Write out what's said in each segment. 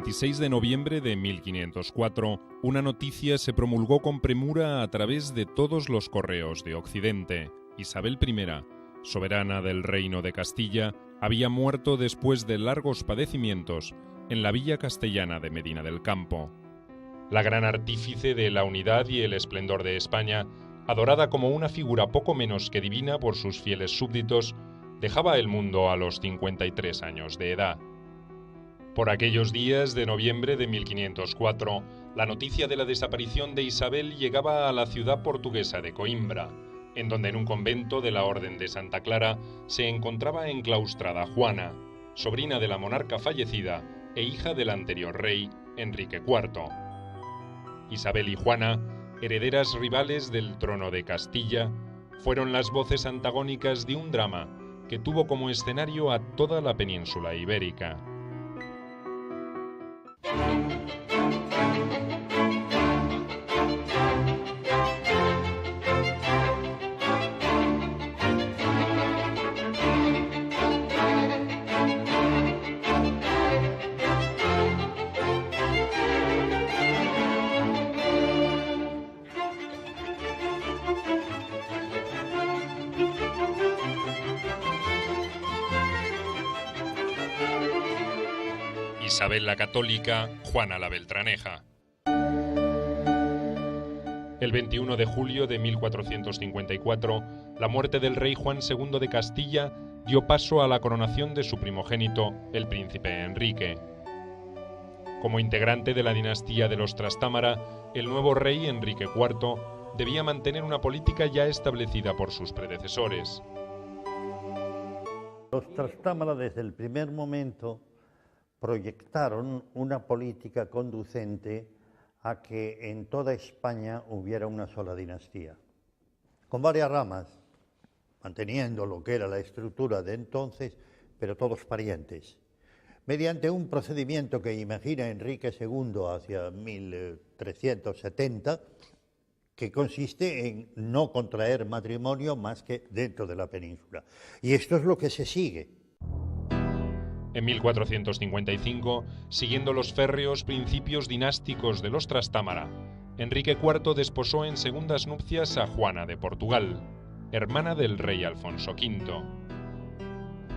26 de noviembre de 1504, una noticia se promulgó con premura a través de todos los correos de Occidente. Isabel I, soberana del Reino de Castilla, había muerto después de largos padecimientos en la villa castellana de Medina del Campo. La gran artífice de la unidad y el esplendor de España, adorada como una figura poco menos que divina por sus fieles súbditos, dejaba el mundo a los 53 años de edad. Por aquellos días de noviembre de 1504, la noticia de la desaparición de Isabel llegaba a la ciudad portuguesa de Coimbra, en donde en un convento de la Orden de Santa Clara se encontraba enclaustrada Juana, sobrina de la monarca fallecida e hija del anterior rey, Enrique IV. Isabel y Juana, herederas rivales del trono de Castilla, fueron las voces antagónicas de un drama que tuvo como escenario a toda la península ibérica. Isabel la Católica, Juana la Beltraneja. El 21 de julio de 1454, la muerte del rey Juan II de Castilla dio paso a la coronación de su primogénito, el príncipe Enrique. Como integrante de la dinastía de los Trastámara, el nuevo rey Enrique IV debía mantener una política ya establecida por sus predecesores. Los Trastámara desde el primer momento proyectaron una política conducente a que en toda España hubiera una sola dinastía, con varias ramas, manteniendo lo que era la estructura de entonces, pero todos parientes, mediante un procedimiento que imagina Enrique II hacia 1370, que consiste en no contraer matrimonio más que dentro de la península. Y esto es lo que se sigue. En 1455, siguiendo los férreos principios dinásticos de los Trastámara, Enrique IV desposó en segundas nupcias a Juana de Portugal, hermana del rey Alfonso V.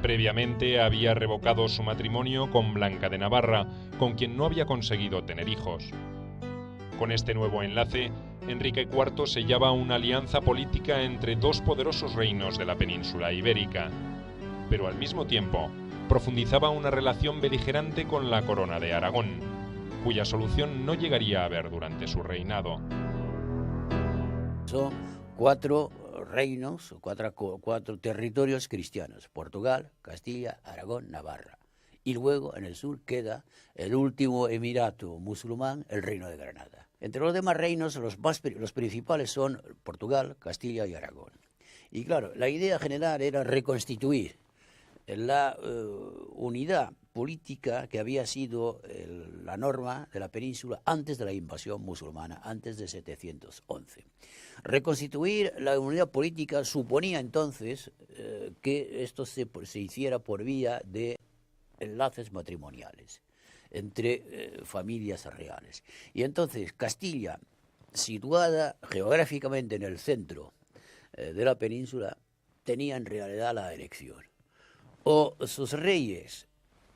Previamente había revocado su matrimonio con Blanca de Navarra, con quien no había conseguido tener hijos. Con este nuevo enlace, Enrique IV sellaba una alianza política entre dos poderosos reinos de la península ibérica, pero al mismo tiempo profundizaba una relación beligerante con la corona de Aragón, cuya solución no llegaría a haber durante su reinado. Son 4 reinos, 4 territorios cristianos: Portugal, Castilla, Aragón, Navarra. Y luego en el sur queda el último emirato musulmán, el Reino de Granada. Entre los demás reinos, los principales son Portugal, Castilla y Aragón. Y claro, la idea general era reconstituir la unidad política que había sido la norma de la península antes de la invasión musulmana, antes de 711. Reconstituir la unidad política suponía entonces que esto se hiciera por vía de enlaces matrimoniales entre familias reales. Y entonces Castilla, situada geográficamente en el centro de la península, tenía en realidad la elección. O sus reyes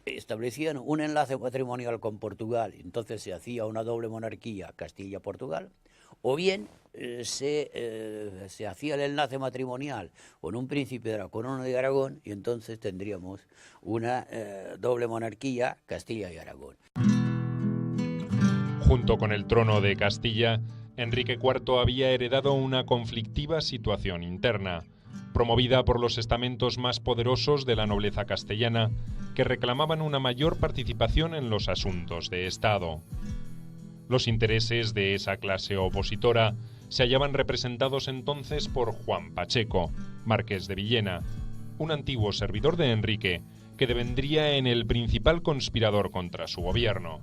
establecían un enlace matrimonial con Portugal, entonces se hacía una doble monarquía Castilla-Portugal, o bien se hacía el enlace matrimonial con un príncipe de la corona de Aragón, y entonces tendríamos una doble monarquía Castilla y Aragón. Junto con el trono de Castilla, Enrique IV había heredado una conflictiva situación interna, promovida por los estamentos más poderosos de la nobleza castellana, que reclamaban una mayor participación en los asuntos de Estado. Los intereses de esa clase opositora se hallaban representados entonces por Juan Pacheco, marqués de Villena, un antiguo servidor de Enrique, que devendría en el principal conspirador contra su gobierno.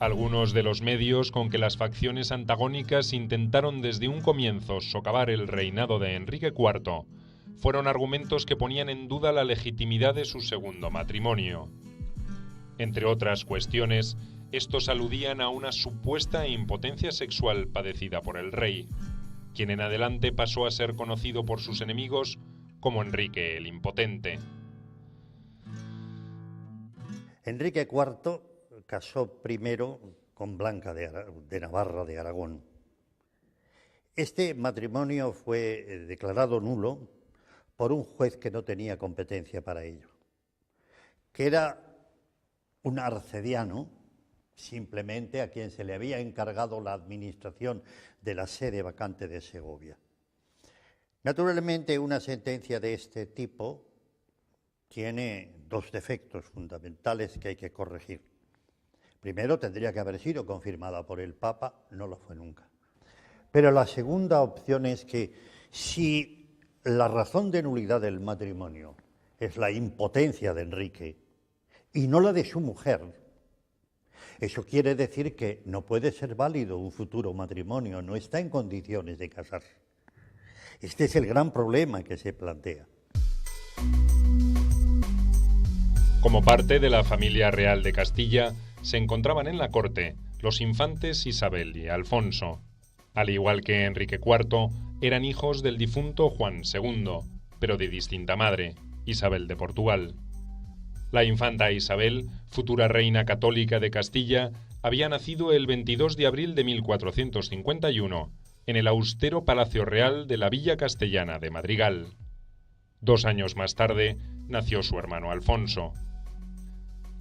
Algunos de los medios con que las facciones antagónicas intentaron desde un comienzo socavar el reinado de Enrique IV fueron argumentos que ponían en duda la legitimidad de su segundo matrimonio. Entre otras cuestiones, estos aludían a una supuesta impotencia sexual padecida por el rey, quien en adelante pasó a ser conocido por sus enemigos como Enrique el Impotente. Enrique IV casó primero con Blanca de Navarra de Aragón. Este matrimonio fue declarado nulo por un juez que no tenía competencia para ello, que era un arcediano, simplemente a quien se le había encargado la administración de la sede vacante de Segovia. Naturalmente, una sentencia de este tipo tiene dos defectos fundamentales que hay que corregir. Primero, tendría que haber sido confirmada por el Papa, no lo fue nunca. Pero la segunda opción es que si la razón de nulidad del matrimonio es la impotencia de Enrique y no la de su mujer, eso quiere decir que no puede ser válido un futuro matrimonio, no está en condiciones de casarse. Este es el gran problema que se plantea. Como parte de la familia real de Castilla, se encontraban en la corte los infantes Isabel y Alfonso. Al igual que Enrique IV, eran hijos del difunto Juan II, pero de distinta madre, Isabel de Portugal. La infanta Isabel, futura reina católica de Castilla, había nacido el 22 de abril de 1451 en el austero Palacio Real de la Villa Castellana de Madrigal. 2 años más tarde nació su hermano Alfonso.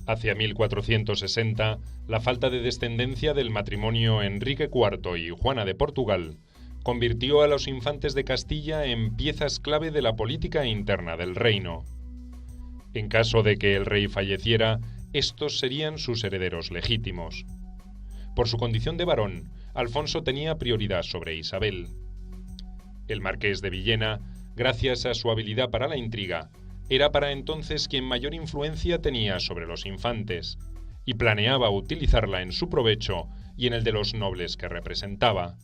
Hacia 1460, la falta de descendencia del matrimonio Enrique IV y Juana de Portugal convirtió a los infantes de Castilla en piezas clave de la política interna del reino. En caso de que el rey falleciera, estos serían sus herederos legítimos. Por su condición de varón, Alfonso tenía prioridad sobre Isabel. El marqués de Villena, gracias a su habilidad para la intriga, era para entonces quien mayor influencia tenía sobre los infantes, y planeaba utilizarla en su provecho y en el de los nobles que representaba.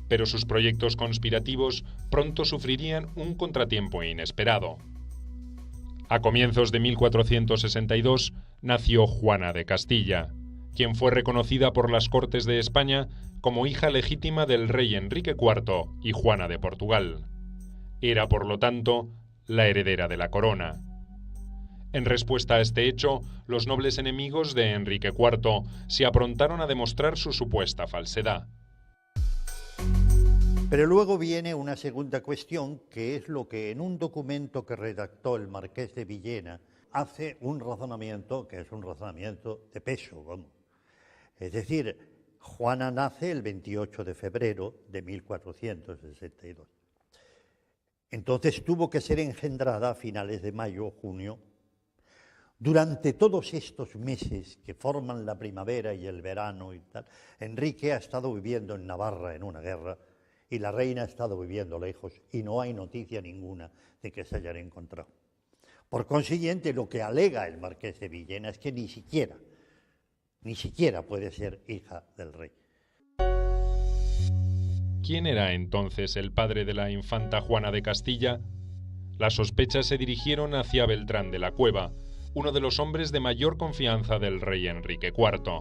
Pero sus proyectos conspirativos pronto sufrirían un contratiempo inesperado. A comienzos de 1462 nació Juana de Castilla, quien fue reconocida por las Cortes de España como hija legítima del rey Enrique IV y Juana de Portugal. Era, por lo tanto, la heredera de la corona. En respuesta a este hecho, los nobles enemigos de Enrique IV se aprontaron a demostrar su supuesta falsedad. Pero luego viene una segunda cuestión, que es lo que en un documento que redactó el marqués de Villena hace un razonamiento que es un razonamiento de peso, vamos. Es decir, Juana nace el 28 de febrero de 1462. Entonces tuvo que ser engendrada a finales de mayo o junio. Durante todos estos meses que forman la primavera y el verano y tal, Enrique ha estado viviendo en Navarra en una guerra y la reina ha estado viviendo lejos y no hay noticia ninguna de que se hayan encontrado. Por consiguiente, lo que alega el marqués de Villena es que ni siquiera puede ser hija del rey. ¿Quién era entonces el padre de la infanta Juana de Castilla? Las sospechas se dirigieron hacia Beltrán de la Cueva, uno de los hombres de mayor confianza del rey Enrique IV.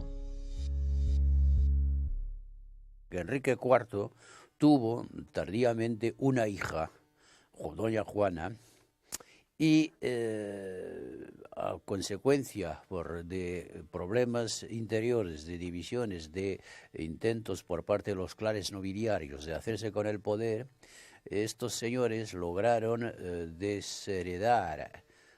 Enrique IV tuvo tardíamente una hija, doña Juana, y a consecuencia de problemas interiores, de divisiones, de intentos por parte de los clanes nobiliarios de hacerse con el poder, estos señores lograron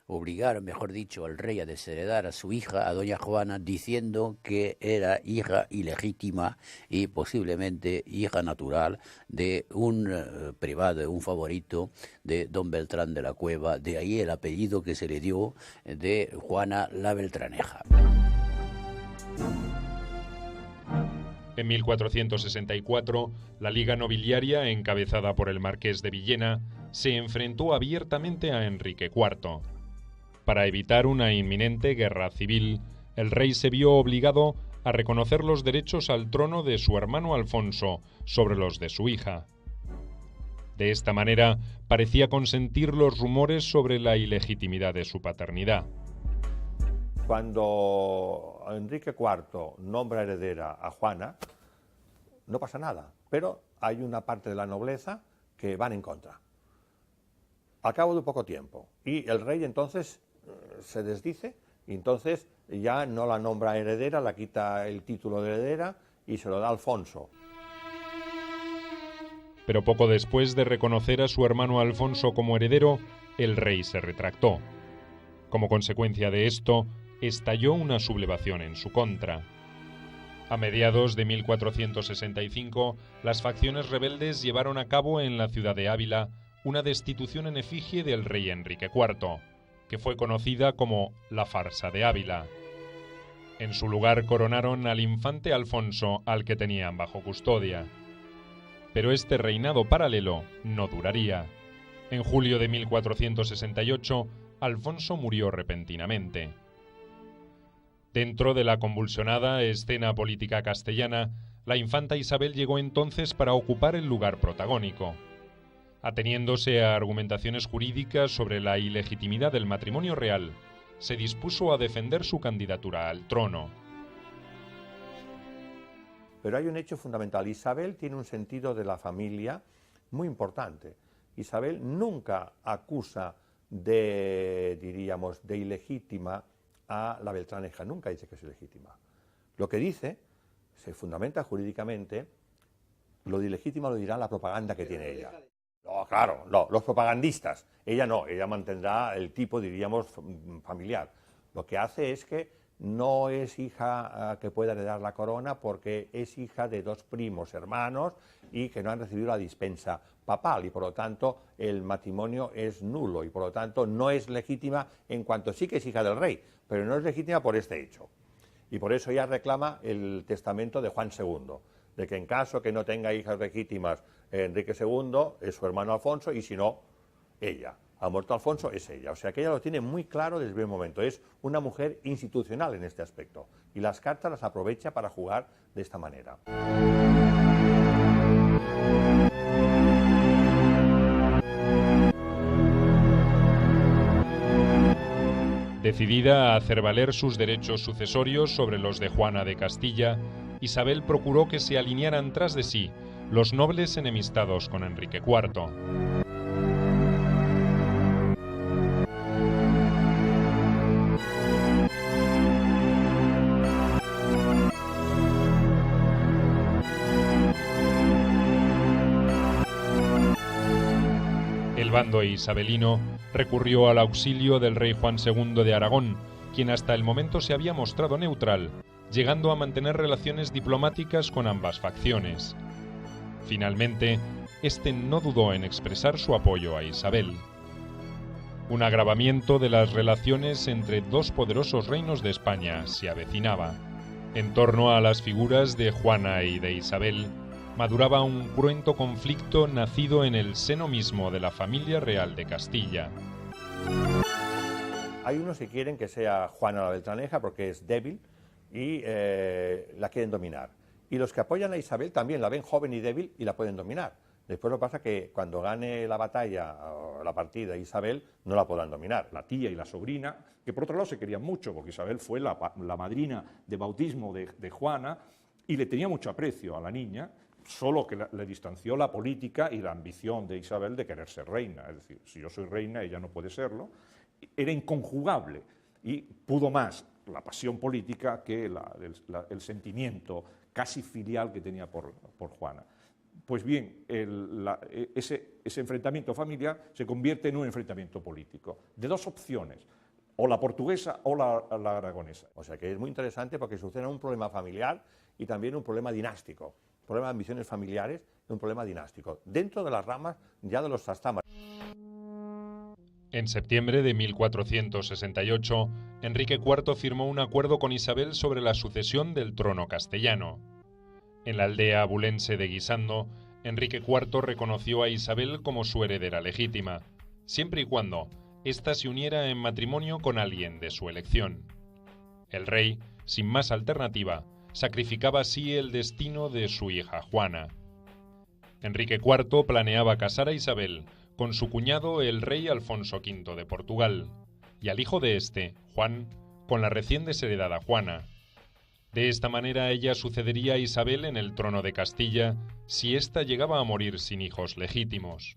obligaron, mejor dicho, al rey a desheredar a su hija, a doña Juana, diciendo que era hija ilegítima y posiblemente hija natural de un privado, un favorito de don Beltrán de la Cueva, de ahí el apellido que se le dio de Juana la Beltraneja. En 1464, la Liga Nobiliaria, encabezada por el marqués de Villena, se enfrentó abiertamente a Enrique IV. Para evitar una inminente guerra civil, el rey se vio obligado a reconocer los derechos al trono de su hermano Alfonso sobre los de su hija. De esta manera, parecía consentir los rumores sobre la ilegitimidad de su paternidad. Cuando Enrique IV nombra heredera a Juana, no pasa nada, pero hay una parte de la nobleza que van en contra. Al cabo de poco tiempo, y el rey entonces se desdice, y entonces ya no la nombra heredera, la quita el título de heredera y se lo da a Alfonso. Pero poco después de reconocer a su hermano Alfonso como heredero, el rey se retractó. Como consecuencia de esto, estalló una sublevación en su contra. A mediados de 1465, las facciones rebeldes llevaron a cabo en la ciudad de Ávila una destitución en efigie del rey Enrique IV, que fue conocida como la farsa de Ávila. En su lugar coronaron al infante Alfonso, al que tenían bajo custodia. Pero este reinado paralelo no duraría. En julio de 1468, Alfonso murió repentinamente. Dentro de la convulsionada escena política castellana, la infanta Isabel llegó entonces para ocupar el lugar protagónico. Ateniéndose a argumentaciones jurídicas sobre la ilegitimidad del matrimonio real, se dispuso a defender su candidatura al trono. Pero hay un hecho fundamental. Isabel tiene un sentido de la familia muy importante. Isabel nunca acusa de, diríamos, de ilegítima a la Beltraneja, nunca dice que es ilegítima. Lo que dice, se fundamenta jurídicamente, lo de ilegítima lo dirá la propaganda que tiene ella. No, claro, no, los propagandistas. Ella no, ella mantendrá el tipo, diríamos, familiar. Lo que hace es que no es hija que pueda heredar la corona porque es hija de dos primos hermanos y que no han recibido la dispensa papal y por lo tanto el matrimonio es nulo y por lo tanto no es legítima en cuanto sí que es hija del rey, pero no es legítima por este hecho. Y por eso ella reclama el testamento de Juan II, de que en caso que no tenga hijas legítimas Enrique II es su hermano Alfonso y si no, ella. Ha muerto Alfonso, es ella. O sea que ella lo tiene muy claro desde el primer momento. Es una mujer institucional en este aspecto. Y las cartas las aprovecha para jugar de esta manera. Decidida a hacer valer sus derechos sucesorios sobre los de Juana de Castilla, Isabel procuró que se alinearan tras de sí los nobles enemistados con Enrique IV. El bando isabelino recurrió al auxilio del rey Juan II de Aragón, quien hasta el momento se había mostrado neutral, llegando a mantener relaciones diplomáticas con ambas facciones. Finalmente, este no dudó en expresar su apoyo a Isabel. Un agravamiento de las relaciones entre dos poderosos reinos de España se avecinaba. En torno a las figuras de Juana y de Isabel, maduraba un cruento conflicto nacido en el seno mismo de la familia real de Castilla. Hay unos que quieren que sea Juana la Beltraneja porque es débil y la quieren dominar. Y los que apoyan a Isabel también la ven joven y débil y la pueden dominar. Después lo que pasa es que cuando gane la batalla o la partida Isabel no la podrán dominar. La tía y la sobrina, que por otro lado se querían mucho, porque Isabel fue la madrina de bautismo de Juana y le tenía mucho aprecio a la niña, solo que le distanció la política y la ambición de Isabel de querer ser reina. Es decir, si yo soy reina, ella no puede serlo. Era inconjugable y pudo más la pasión política que el sentimiento casi filial que tenía por Juana. Pues bien, ese enfrentamiento familiar se convierte en un enfrentamiento político, de dos opciones, o la portuguesa o la aragonesa. O sea que es muy interesante porque sucede un problema familiar y también un problema dinástico, un problema de ambiciones familiares y un problema dinástico, dentro de las ramas ya de los trastámares. En septiembre de 1468, Enrique IV firmó un acuerdo con Isabel sobre la sucesión del trono castellano. En la aldea abulense de Guisando, Enrique IV reconoció a Isabel como su heredera legítima, siempre y cuando ésta se uniera en matrimonio con alguien de su elección. El rey, sin más alternativa, sacrificaba así el destino de su hija Juana. Enrique IV planeaba casar a Isabel con su cuñado el rey Alfonso V de Portugal, y al hijo de este, Juan, con la recién desheredada Juana. De esta manera ella sucedería a Isabel en el trono de Castilla si ésta llegaba a morir sin hijos legítimos.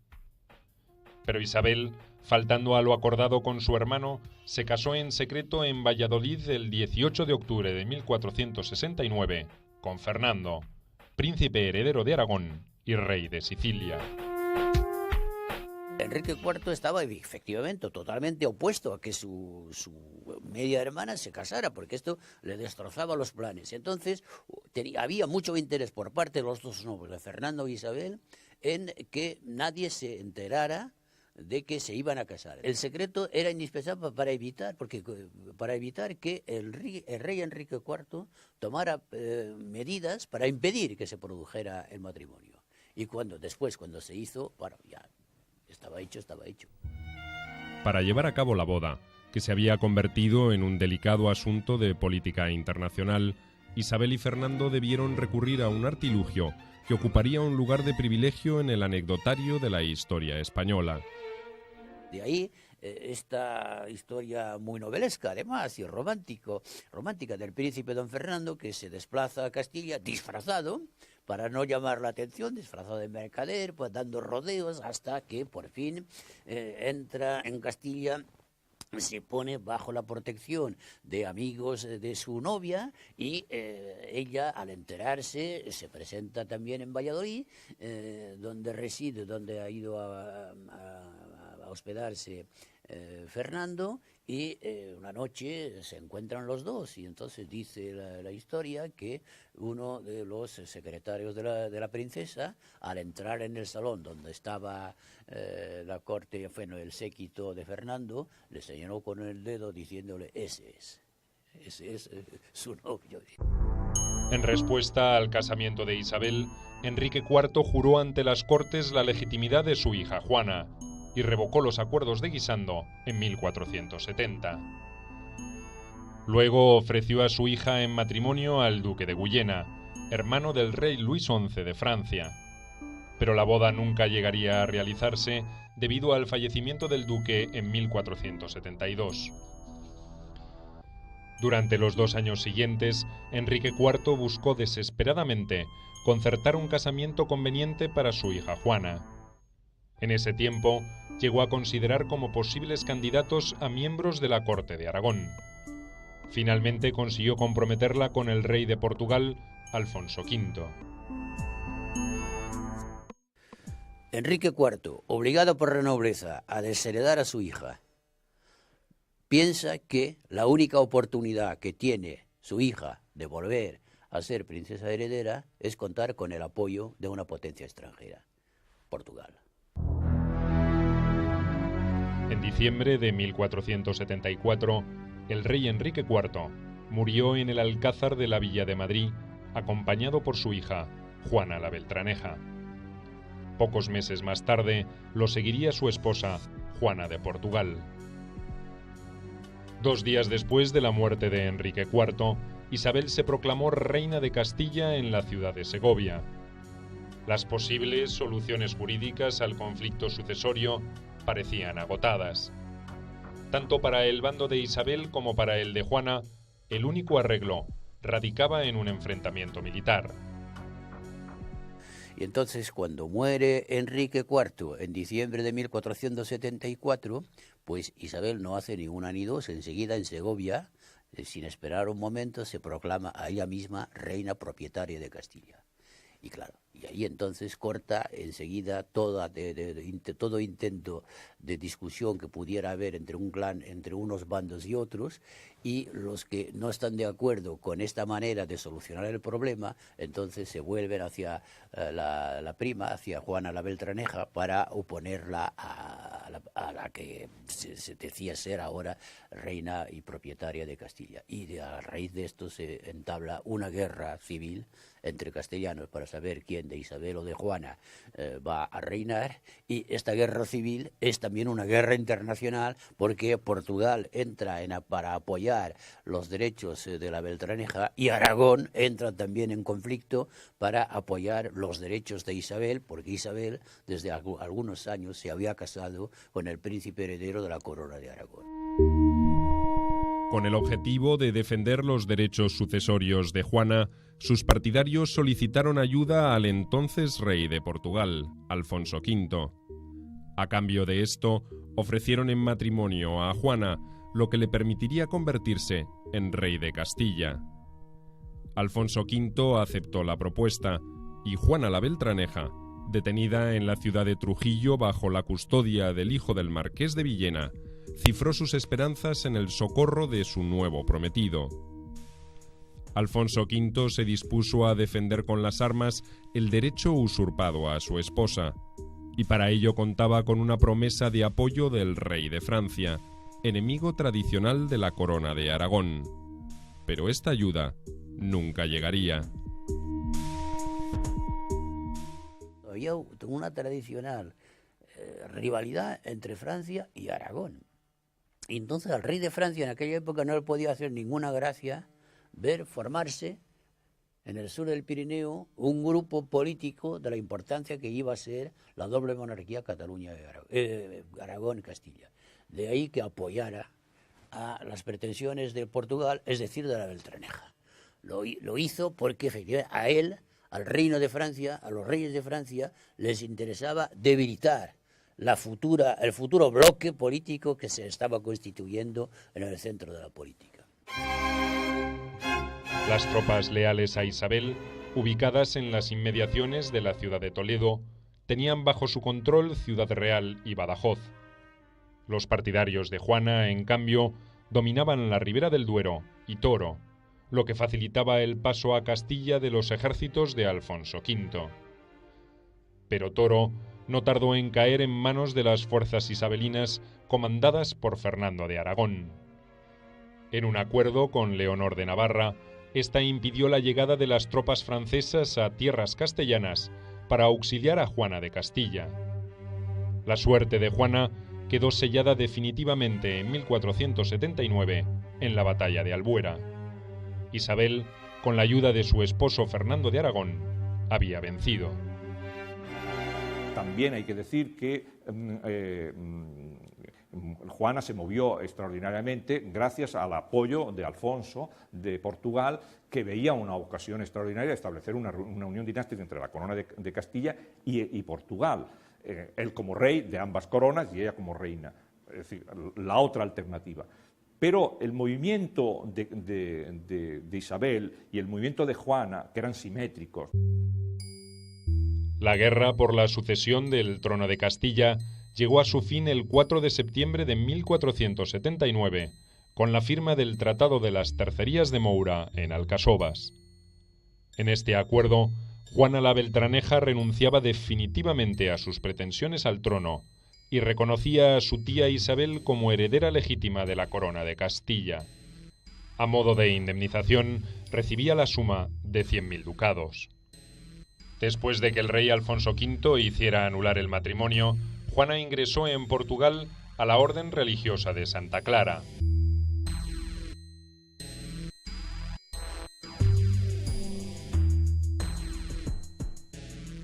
Pero Isabel, faltando a lo acordado con su hermano, se casó en secreto en Valladolid el 18 de octubre de 1469 con Fernando, príncipe heredero de Aragón y rey de Sicilia. Enrique IV estaba efectivamente totalmente opuesto a que su media hermana se casara, porque esto le destrozaba los planes. Entonces había mucho interés por parte de los dos nobles, de Fernando e Isabel, en que nadie se enterara de que se iban a casar. El secreto era indispensable para evitar que el rey Enrique IV tomara medidas para impedir que se produjera el matrimonio. Y cuando se hizo, bueno, ya estaba hecho. Para llevar a cabo la boda, que se había convertido en un delicado asunto de política internacional, Isabel y Fernando debieron recurrir a un artilugio que ocuparía un lugar de privilegio en el anecdotario de la historia española. De ahí esta historia muy novelesca, además, y romántica del príncipe don Fernando, que se desplaza a Castilla disfrazado, para no llamar la atención, disfrazado de mercader, pues dando rodeos hasta que por fin entra en Castilla, se pone bajo la protección de amigos de su novia y ella, al enterarse, se presenta también en Valladolid, donde reside, donde ha ido a hospedarse Fernando, y una noche se encuentran los dos y entonces dice la historia que uno de los secretarios de la princesa, al entrar en el salón donde estaba la corte, el séquito de Fernando, le señaló con el dedo diciéndole: ese es su novio. En respuesta al casamiento de Isabel, Enrique IV juró ante las Cortes la legitimidad de su hija Juana y revocó los acuerdos de Guisando en 1470. Luego ofreció a su hija en matrimonio al duque de Guyena, hermano del rey Luis XI de Francia. Pero la boda nunca llegaría a realizarse debido al fallecimiento del duque en 1472. Durante los 2 años siguientes, Enrique IV buscó desesperadamente concertar un casamiento conveniente para su hija Juana. En ese tiempo, llegó a considerar como posibles candidatos a miembros de la corte de Aragón. Finalmente consiguió comprometerla con el rey de Portugal, Alfonso V. Enrique IV, obligado por la nobleza a desheredar a su hija, piensa que la única oportunidad que tiene su hija de volver a ser princesa heredera es contar con el apoyo de una potencia extranjera, Portugal. En diciembre de 1474, el rey Enrique IV murió en el Alcázar de la Villa de Madrid, acompañado por su hija, Juana la Beltraneja. Pocos meses más tarde, lo seguiría su esposa, Juana de Portugal. 2 días después de la muerte de Enrique IV, Isabel se proclamó reina de Castilla en la ciudad de Segovia. Las posibles soluciones jurídicas al conflicto sucesorio parecían agotadas. Tanto para el bando de Isabel como para el de Juana, el único arreglo radicaba en un enfrentamiento militar. Y entonces, cuando muere Enrique IV en diciembre de 1474, pues Isabel no hace ni una ni dos, enseguida en Segovia, sin esperar un momento, se proclama a ella misma reina propietaria de Castilla. Y claro, y ahí entonces corta enseguida todo intento de discusión que pudiera haber entre un clan, entre unos bandos y otros, y los que no están de acuerdo con esta manera de solucionar el problema, entonces se vuelven hacia la prima, hacia Juana la Beltraneja, para oponerla a la que se decía ser ahora reina y propietaria de Castilla. Y a raíz de esto se entabla una guerra civil entre castellanos para saber quién de Isabel o de Juana va a reinar, y esta guerra civil es también una guerra internacional porque Portugal entra para apoyar los derechos de la Beltraneja y Aragón entra también en conflicto para apoyar los derechos de Isabel, porque Isabel desde algunos años se había casado con el príncipe heredero de la corona de Aragón. Con el objetivo de defender los derechos sucesorios de Juana, sus partidarios solicitaron ayuda al entonces rey de Portugal, Alfonso V. A cambio de esto, ofrecieron en matrimonio a Juana lo que le permitiría convertirse en rey de Castilla. Alfonso V aceptó la propuesta y Juana la Beltraneja, detenida en la ciudad de Trujillo bajo la custodia del hijo del marqués de Villena, cifró sus esperanzas en el socorro de su nuevo prometido. Alfonso V se dispuso a defender con las armas el derecho usurpado a su esposa, y para ello contaba con una promesa de apoyo del rey de Francia, enemigo tradicional de la corona de Aragón. Pero esta ayuda nunca llegaría. Había una tradicional rivalidad entre Francia y Aragón. Y entonces al rey de Francia en aquella época no le podía hacer ninguna gracia ver formarse en el sur del Pirineo un grupo político de la importancia que iba a ser la doble monarquía Cataluña y Aragón y Castilla. De ahí que apoyara a las pretensiones de Portugal, es decir, de la Beltraneja. Lo hizo porque efectivamente a él, al reino de Francia, a los reyes de Francia, les interesaba debilitar el futuro bloque político que se estaba constituyendo en el centro de la política. Las tropas leales a Isabel, ubicadas en las inmediaciones de la ciudad de Toledo, tenían bajo su control Ciudad Real y Badajoz. Los partidarios de Juana, en cambio, dominaban la ribera del Duero y Toro, lo que facilitaba el paso a Castilla de los ejércitos de Alfonso V. Pero Toro no tardó en caer en manos de las fuerzas isabelinas comandadas por Fernando de Aragón. En un acuerdo con Leonor de Navarra, esta impidió la llegada de las tropas francesas a tierras castellanas para auxiliar a Juana de Castilla. La suerte de Juana quedó sellada definitivamente en 1479 en la batalla de Albuera. Isabel, con la ayuda de su esposo Fernando de Aragón, había vencido. También hay que decir que Juana se movió extraordinariamente gracias al apoyo de Alfonso de Portugal, que veía una ocasión extraordinaria de establecer una unión dinástica entre la corona de Castilla y Portugal, él como rey de ambas coronas y ella como reina, es decir, la otra alternativa. Pero el movimiento de Isabel y el movimiento de Juana, que eran simétricos. La guerra por la sucesión del trono de Castilla llegó a su fin el 4 de septiembre de 1479, con la firma del Tratado de las Tercerías de Moura en Alcasovas. En este acuerdo, Juana la Beltraneja renunciaba definitivamente a sus pretensiones al trono y reconocía a su tía Isabel como heredera legítima de la corona de Castilla. A modo de indemnización, recibía la suma de 100.000 ducados. Después de que el rey Alfonso V hiciera anular el matrimonio, Juana ingresó en Portugal a la Orden Religiosa de Santa Clara.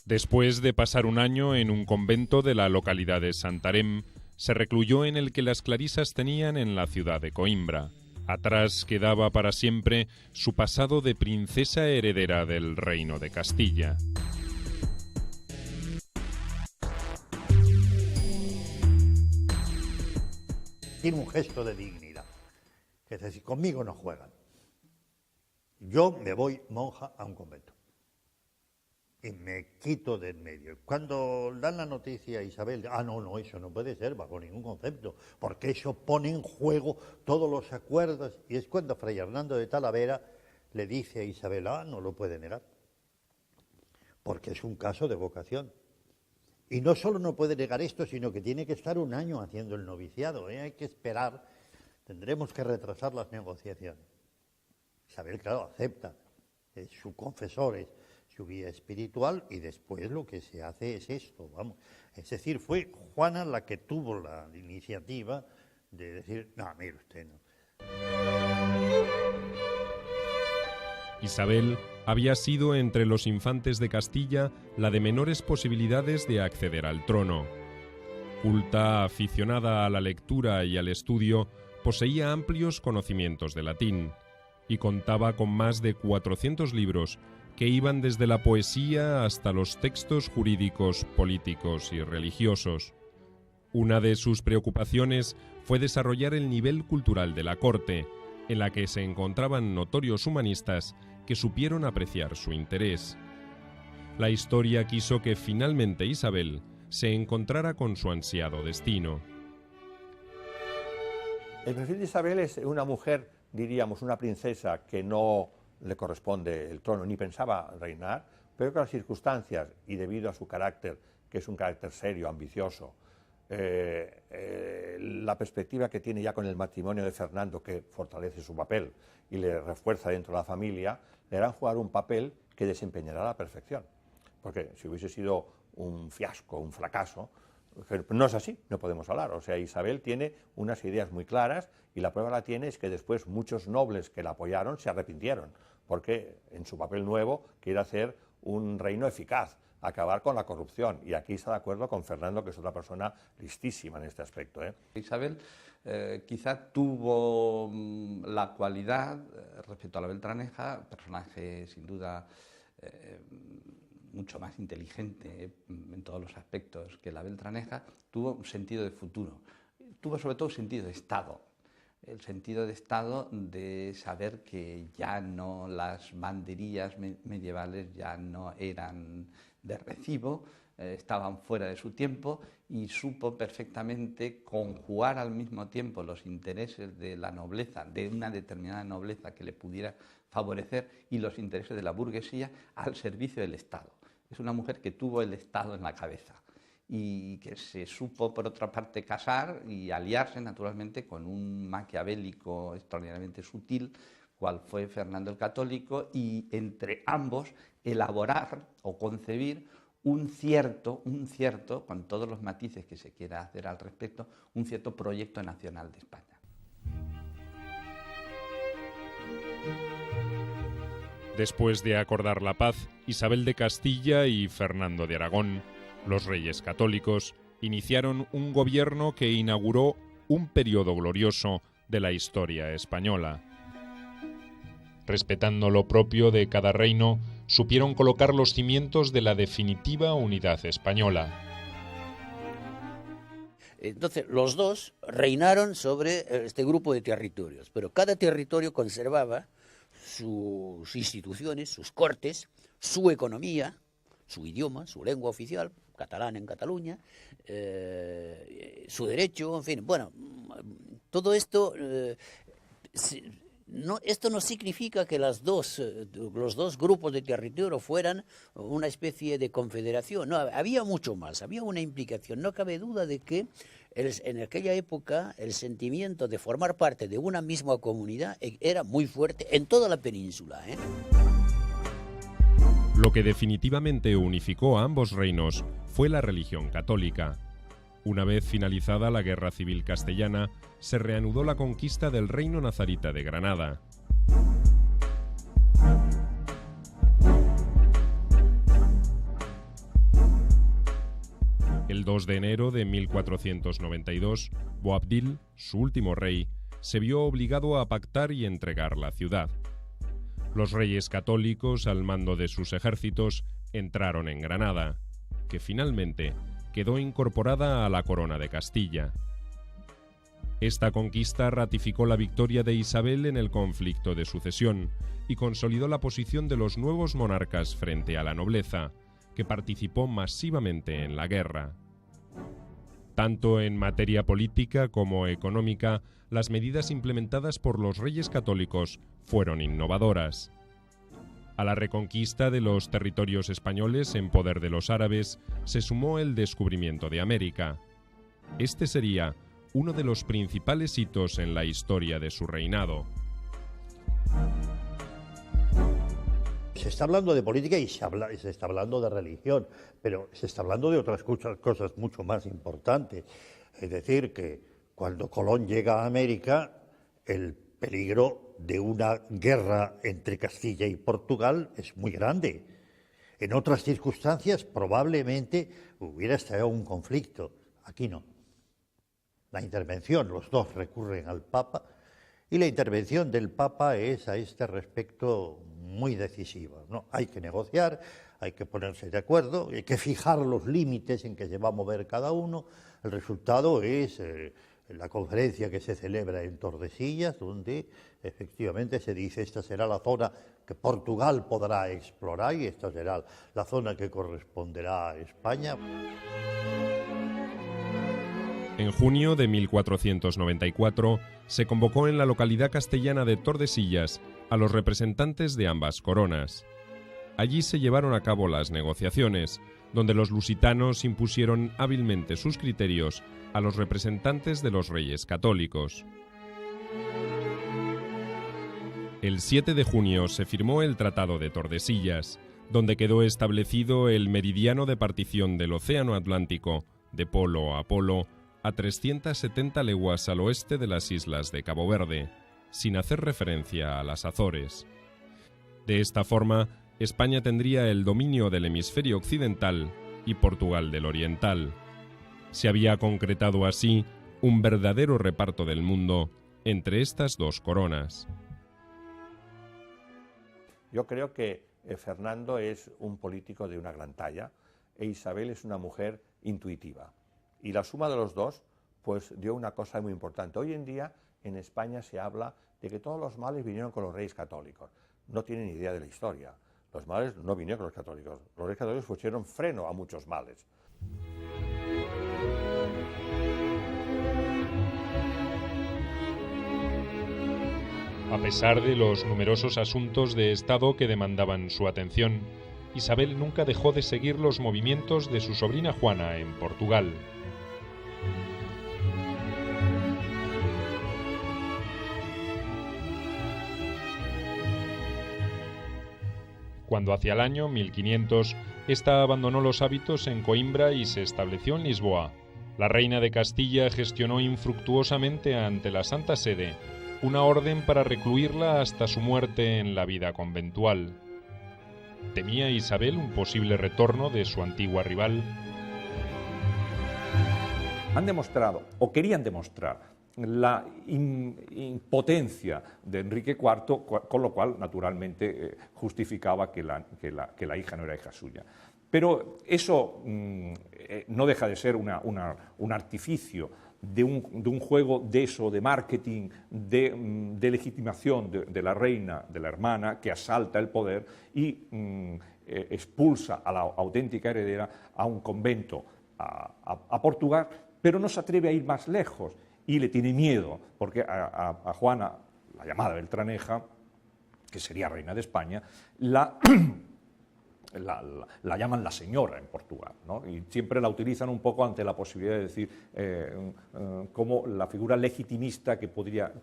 Después de pasar un año en un convento de la localidad de Santarém, se recluyó en el que las clarisas tenían en la ciudad de Coimbra. Atrás quedaba para siempre su pasado de princesa heredera del reino de Castilla. Tiene un gesto de dignidad, que es decir, conmigo no juegan. Yo me voy monja a un convento y me quito de en medio. Cuando dan la noticia a Isabel, no, eso no puede ser bajo ningún concepto, porque eso pone en juego todos los acuerdos, y es cuando Fray Hernando de Talavera le dice a Isabel, no lo puede negar, porque es un caso de vocación. Y no solo no puede negar esto, sino que tiene que estar un año haciendo el noviciado, hay que esperar, tendremos que retrasar las negociaciones. Isabel, claro, acepta, es su confesor, es su guía espiritual, y después lo que se hace es esto, vamos. Es decir, fue Juana la que tuvo la iniciativa de decir, mire usted, no. Isabel había sido entre los infantes de Castilla la de menores posibilidades de acceder al trono. Culta, aficionada a la lectura y al estudio, poseía amplios conocimientos de latín y contaba con más de 400 libros que iban desde la poesía hasta los textos jurídicos, políticos y religiosos. Una de sus preocupaciones fue desarrollar el nivel cultural de la corte, en la que se encontraban notorios humanistas que supieron apreciar su interés. La historia quiso que finalmente Isabel se encontrara con su ansiado destino. El perfil de Isabel es una mujer, diríamos, una princesa que no le corresponde el trono ni pensaba reinar, pero que las circunstancias y debido a su carácter, que es un carácter serio, ambicioso, la perspectiva que tiene ya con el matrimonio de Fernando, que fortalece su papel y le refuerza dentro de la familia, le harán jugar un papel que desempeñará a la perfección. Porque si hubiese sido un fiasco, un fracaso, no es así, no podemos hablar. O sea, Isabel tiene unas ideas muy claras y la prueba la tiene es que después muchos nobles que la apoyaron se arrepintieron, porque en su papel nuevo quiere hacer un reino eficaz, acabar con la corrupción, y aquí está de acuerdo con Fernando, que es otra persona listísima en este aspecto. Isabel quizá tuvo la cualidad, respecto a la Beltraneja, personaje sin duda mucho más inteligente en todos los aspectos que la Beltraneja, tuvo un sentido de futuro, tuvo sobre todo un sentido de Estado. El sentido de Estado de saber que ya no las banderías medievales ya no eran de recibo, estaban fuera de su tiempo, y supo perfectamente conjugar al mismo tiempo los intereses de la nobleza, de una determinada nobleza que le pudiera favorecer, y los intereses de la burguesía al servicio del Estado. Es una mujer que tuvo el Estado en la cabeza y que se supo, por otra parte, casar y aliarse, naturalmente, con un maquiavélico extraordinariamente sutil, cual fue Fernando el Católico, y entre ambos elaborar o concebir un cierto, con todos los matices que se quiera hacer al respecto, un cierto proyecto nacional de España. Después de acordar la paz, Isabel de Castilla y Fernando de Aragón, los reyes católicos, iniciaron un gobierno que inauguró un periodo glorioso de la historia española. Respetando lo propio de cada reino, supieron colocar los cimientos de la definitiva unidad española. Entonces, los dos reinaron sobre este grupo de territorios, pero cada territorio conservaba sus instituciones, sus cortes, su economía, su idioma, su lengua oficial, catalán en Cataluña, su derecho, en fin. Bueno, todo esto, esto no significa que los dos grupos de territorio fueran una especie de confederación. No, había mucho más, había una implicación. No cabe duda de que en aquella época el sentimiento de formar parte de una misma comunidad era muy fuerte en toda la península. Lo que definitivamente unificó a ambos reinos fue la religión católica. Una vez finalizada la Guerra Civil Castellana, se reanudó la conquista del Reino Nazarita de Granada. El 2 de enero de 1492, Boabdil, su último rey, se vio obligado a pactar y entregar la ciudad. Los reyes católicos, al mando de sus ejércitos, entraron en Granada, que finalmente quedó incorporada a la corona de Castilla. Esta conquista ratificó la victoria de Isabel en el conflicto de sucesión y consolidó la posición de los nuevos monarcas frente a la nobleza, que participó masivamente en la guerra. Tanto en materia política como económica, las medidas implementadas por los reyes católicos fueron innovadoras. A la reconquista de los territorios españoles en poder de los árabes se sumó el descubrimiento de América. Este sería uno de los principales hitos en la historia de su reinado. Se está hablando de política y se está hablando de religión, pero se está hablando de otras cosas mucho más importantes. Es decir, que cuando Colón llega a América, el peligro de una guerra entre Castilla y Portugal es muy grande. En otras circunstancias probablemente hubiera estado un conflicto. Aquí no. la intervención, los dos recurren al Papa, y la intervención del Papa es a este respecto muy decisiva, ¿no? Hay que negociar, hay que ponerse de acuerdo, hay que fijar los límites en que se va a mover cada uno. El resultado es la conferencia que se celebra en Tordesillas, donde efectivamente se dice esta será la zona que Portugal podrá explorar y esta será la zona que corresponderá a España. En junio de 1494 se convocó en la localidad castellana de Tordesillas a los representantes de ambas coronas. Allí se llevaron a cabo las negociaciones, donde los lusitanos impusieron hábilmente sus criterios a los representantes de los reyes católicos. El 7 de junio se firmó el Tratado de Tordesillas, donde quedó establecido el meridiano de partición del Océano Atlántico, de polo a polo, a 370 leguas al oeste de las islas de Cabo Verde, sin hacer referencia a las Azores. De esta forma, España tendría el dominio del hemisferio occidental y Portugal del oriental. Se había concretado así un verdadero reparto del mundo entre estas dos coronas. Yo creo que Fernando es un político de una gran talla e Isabel es una mujer intuitiva. Y la suma de los dos pues dio una cosa muy importante. Hoy en día en España se habla de que todos los males vinieron con los reyes católicos. No tienen idea de la historia. Los males no vinieron con los católicos. Los reyes católicos pusieron freno a muchos males. A pesar de los numerosos asuntos de Estado que demandaban su atención, Isabel nunca dejó de seguir los movimientos de su sobrina Juana en Portugal. Cuando hacia el año 1500, ésta abandonó los hábitos en Coimbra y se estableció en Lisboa, la reina de Castilla gestionó infructuosamente ante la Santa Sede una orden para recluirla hasta su muerte en la vida conventual. ¿Temía Isabel un posible retorno de su antigua rival? Han demostrado, o querían demostrar, la impotencia de Enrique IV, con lo cual, naturalmente, justificaba que la hija no era hija suya. Pero eso no deja de ser un artificio de un juego de eso, de marketing, de legitimación de la reina, de la hermana, que asalta el poder y expulsa a la auténtica heredera a un convento a Portugal, pero no se atreve a ir más lejos y le tiene miedo, porque a Juana, la llamada Beltraneja, que sería reina de España, la llaman la señora en Portugal, ¿no? Y siempre la utilizan un poco ante la posibilidad de decir como la figura legitimista que podría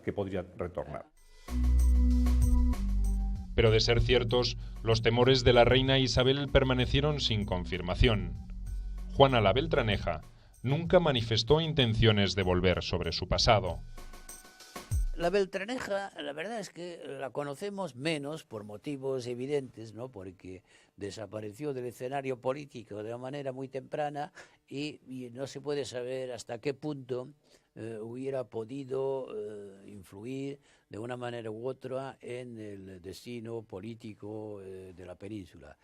retornar. Pero de ser ciertos, los temores de la reina Isabel permanecieron sin confirmación. Juana la Beltraneja nunca manifestó intenciones de volver sobre su pasado. La Beltraneja, la verdad es que la conocemos menos por motivos evidentes, ¿no? Porque desapareció del escenario político de una manera muy temprana y no se puede saber hasta qué punto hubiera podido influir de una manera u otra en el destino político de la península.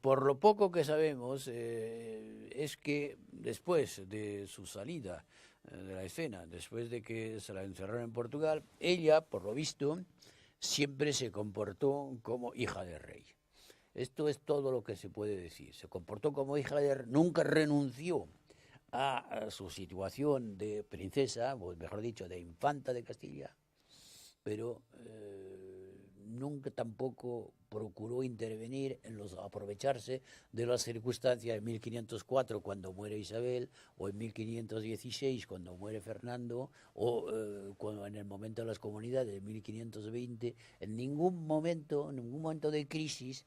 Por lo poco que sabemos es que después de su salida de la escena, después de que se la encerraron en Portugal, ella, por lo visto, siempre se comportó como hija del rey. Esto es todo lo que se puede decir. Se comportó como hija del rey, nunca renunció a su situación de princesa, o mejor dicho, de infanta de Castilla, pero nunca tampoco procuró intervenir aprovecharse de las circunstancias de 1504 cuando muere Isabel, o en 1516 cuando muere Fernando, o cuando en el momento de las comunidades de 1520. En ningún momento de crisis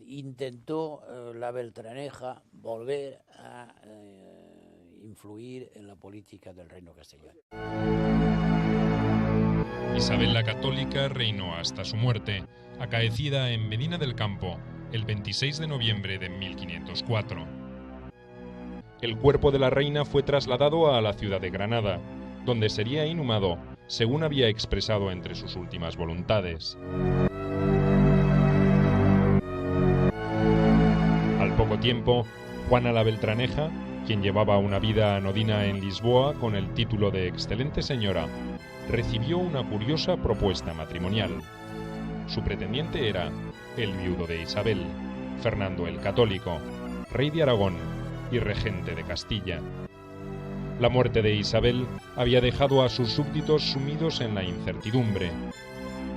intentó la Beltraneja volver a influir en la política del reino castellano. Isabel la Católica reinó hasta su muerte, acaecida en Medina del Campo, el 26 de noviembre de 1504. el cuerpo de la reina fue trasladado a la ciudad de Granada, donde sería inhumado, según había expresado entre sus últimas voluntades. Al poco tiempo, Juana la Beltraneja, quien llevaba una vida anodina en Lisboa con el título de excelente señora, recibió una curiosa propuesta matrimonial. Su pretendiente era el viudo de Isabel, Fernando el Católico, rey de Aragón y regente de Castilla. La muerte de Isabel había dejado a sus súbditos sumidos en la incertidumbre.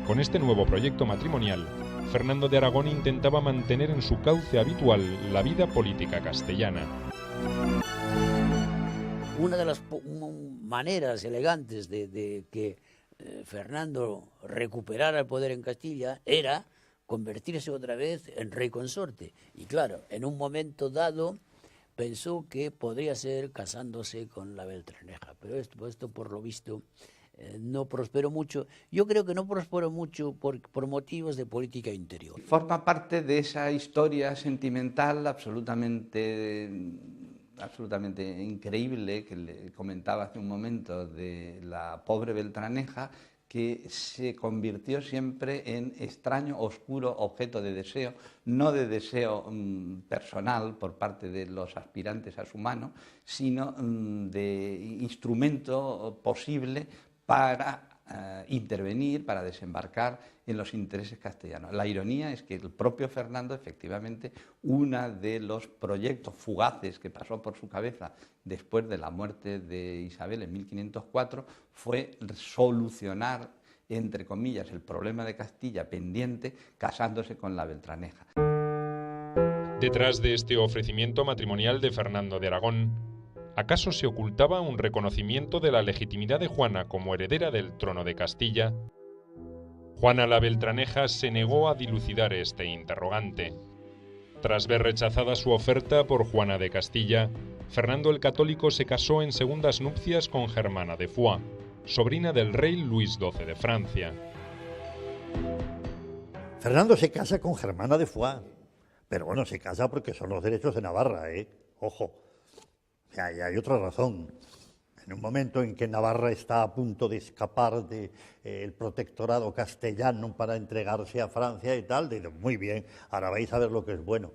Con este nuevo proyecto matrimonial, Fernando de Aragón intentaba mantener en su cauce habitual la vida política castellana. Una de las maneras elegantes de que Fernando recuperara el poder en Castilla era convertirse otra vez en rey consorte. Y claro, en un momento dado pensó que podría ser casándose con la Beltraneja, pero esto por lo visto no prosperó mucho. Yo creo que no prosperó mucho por motivos de política interior. Forma parte de esa historia sentimental absolutamente increíble que le comentaba hace un momento de la pobre Beltraneja, que se convirtió siempre en extraño, oscuro objeto de deseo, no de deseo personal por parte de los aspirantes a su mano, sino de instrumento posible para intervenir, para desembarcar en los intereses castellanos. La ironía es que el propio Fernando, efectivamente, uno de los proyectos fugaces que pasó por su cabeza después de la muerte de Isabel en 1504 fue solucionar, entre comillas, el problema de Castilla pendiente casándose con la Beltraneja. Detrás de este ofrecimiento matrimonial de Fernando de Aragón, ¿acaso se ocultaba un reconocimiento de la legitimidad de Juana como heredera del trono de Castilla? Juana la Beltraneja se negó a dilucidar este interrogante. Tras ver rechazada su oferta por Juana de Castilla, Fernando el Católico se casó en segundas nupcias con Germana de Foix, sobrina del rey Luis XII de Francia. Fernando se casa con Germana de Foix, pero bueno, se casa porque son los derechos de Navarra, ¿eh? Ojo. Y hay otra razón. En un momento en que Navarra está a punto de escapar del protectorado castellano para entregarse a Francia y tal, digo, muy bien, ahora vais a ver lo que es bueno.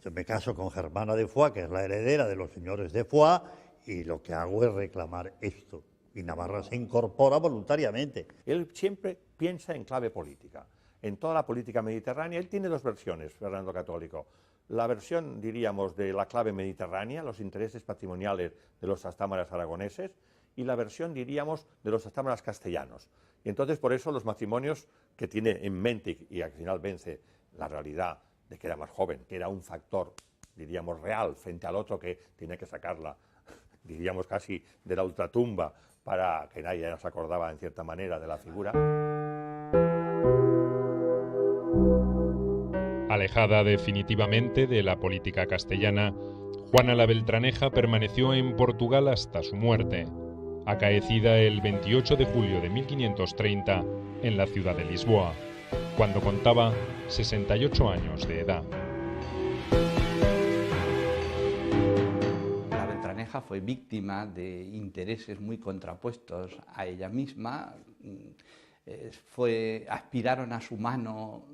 Yo me caso con Germana de Foix, que es la heredera de los señores de Foix, y lo que hago es reclamar esto. Y Navarra se incorpora voluntariamente. Él siempre piensa en clave política. En toda la política mediterránea, él tiene dos versiones, Fernando Católico. La versión, diríamos, de la clave mediterránea, los intereses patrimoniales de los astámaras aragoneses, y la versión, diríamos, de los astámaras castellanos. Y entonces, por eso, los matrimonios que tiene en mente, y al final vence la realidad de que era más joven, que era un factor, diríamos, real, frente al otro que tiene que sacarla, diríamos, casi de la ultratumba, para que nadie nos acordaba, en cierta manera, de la figura. Alejada definitivamente de la política castellana, Juana la Beltraneja permaneció en Portugal hasta su muerte, acaecida el 28 de julio de 1530 en la ciudad de Lisboa, cuando contaba 68 años de edad. La Beltraneja fue víctima de intereses muy contrapuestos a ella misma, aspiraron a su mano,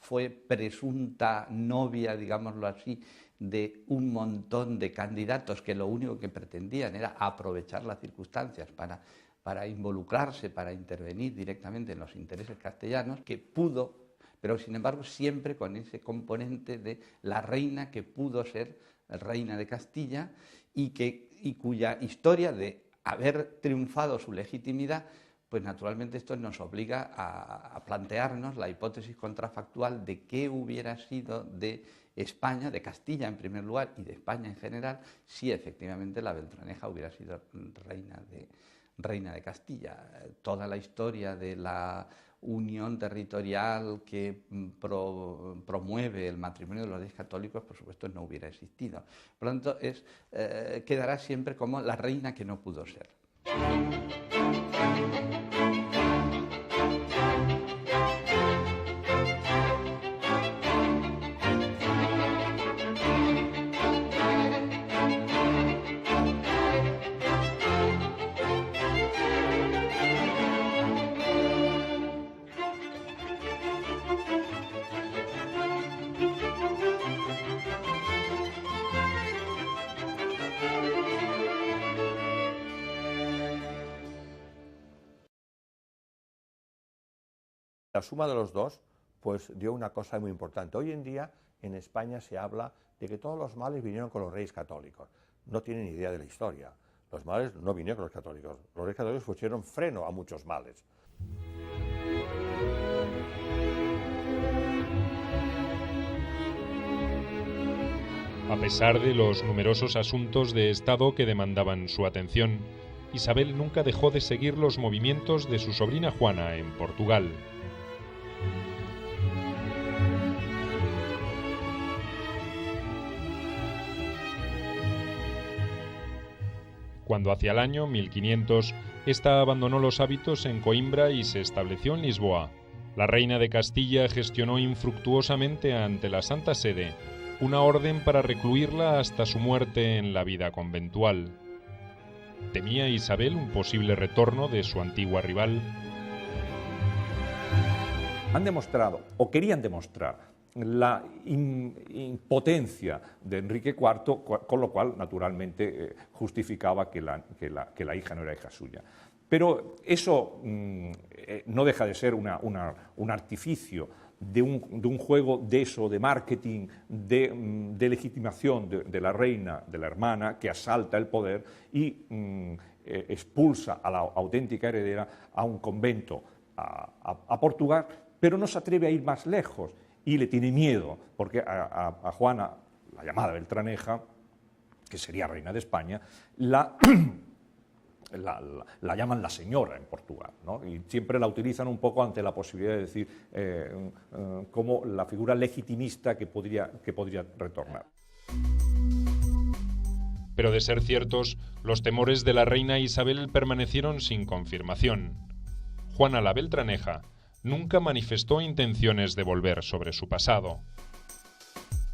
fue presunta novia, digámoslo así, de un montón de candidatos que lo único que pretendían era aprovechar las circunstancias para involucrarse, para intervenir directamente en los intereses castellanos, que pudo, pero sin embargo siempre con ese componente de la reina que pudo ser reina de Castilla y cuya historia de haber triunfado su legitimidad, pues naturalmente esto nos obliga a plantearnos la hipótesis contrafactual de qué hubiera sido de España, de Castilla en primer lugar y de España en general, si efectivamente la Beltraneja hubiera sido reina de Castilla. Toda la historia de la unión territorial que promueve el matrimonio de los reyes católicos, por supuesto, no hubiera existido. Por lo tanto, quedará siempre como la reina que no pudo ser. la suma de los dos pues dio una cosa muy importante. Hoy en día en España se habla de que todos los males vinieron con los reyes católicos. No tienen idea de la historia. Los males no vinieron con los católicos. Los reyes católicos pusieron freno a muchos males. A pesar de los numerosos asuntos de Estado que demandaban su atención, Isabel nunca dejó de seguir los movimientos de su sobrina Juana en Portugal. Cuando hacia el año 1500, ésta abandonó los hábitos en Coimbra y se estableció en Lisboa, la reina de Castilla gestionó infructuosamente ante la Santa Sede una orden para recluirla hasta su muerte en la vida conventual. ¿Temía Isabel un posible retorno de su antigua rival? Han demostrado, o querían demostrar, la impotencia de Enrique IV, con lo cual, naturalmente, justificaba que la hija no era hija suya. Pero eso no deja de ser un artificio de un juego de eso, de marketing, de legitimación de la reina, de la hermana, que asalta el poder y expulsa a la auténtica heredera a un convento a Portugal, pero no se atreve a ir más lejos y le tiene miedo, porque a Juana, la llamada Beltraneja, que sería reina de España, la llaman la señora en Portugal, ¿no? Y siempre la utilizan un poco ante la posibilidad de decir como la figura legitimista que podría retornar. Pero de ser ciertos, los temores de la reina Isabel permanecieron sin confirmación. Juana la Beltraneja nunca manifestó intenciones de volver sobre su pasado.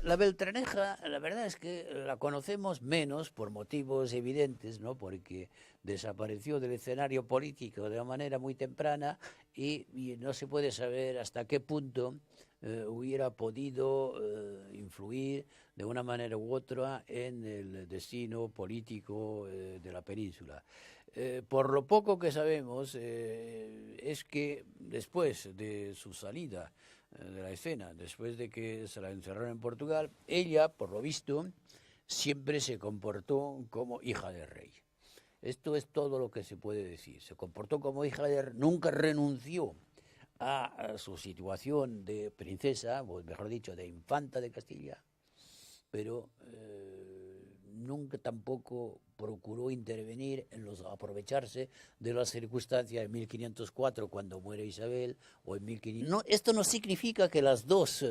La Beltraneja, la verdad es que la conocemos menos por motivos evidentes, ¿no? Porque desapareció del escenario político de una manera muy temprana y no se puede saber hasta qué punto hubiera podido influir de una manera u otra en el destino político de la península. Por lo poco que sabemos es que después de su salida de la escena, después de que se la encerraron en Portugal, ella, por lo visto, siempre se comportó como hija del rey. Esto es todo lo que se puede decir. Se comportó como hija del rey, nunca renunció a su situación de princesa, o mejor dicho, de infanta de Castilla, pero nunca tampoco procuró intervenir aprovecharse de las circunstancias de 1504 cuando muere Isabel o en 1500. No, esto no significa que los dos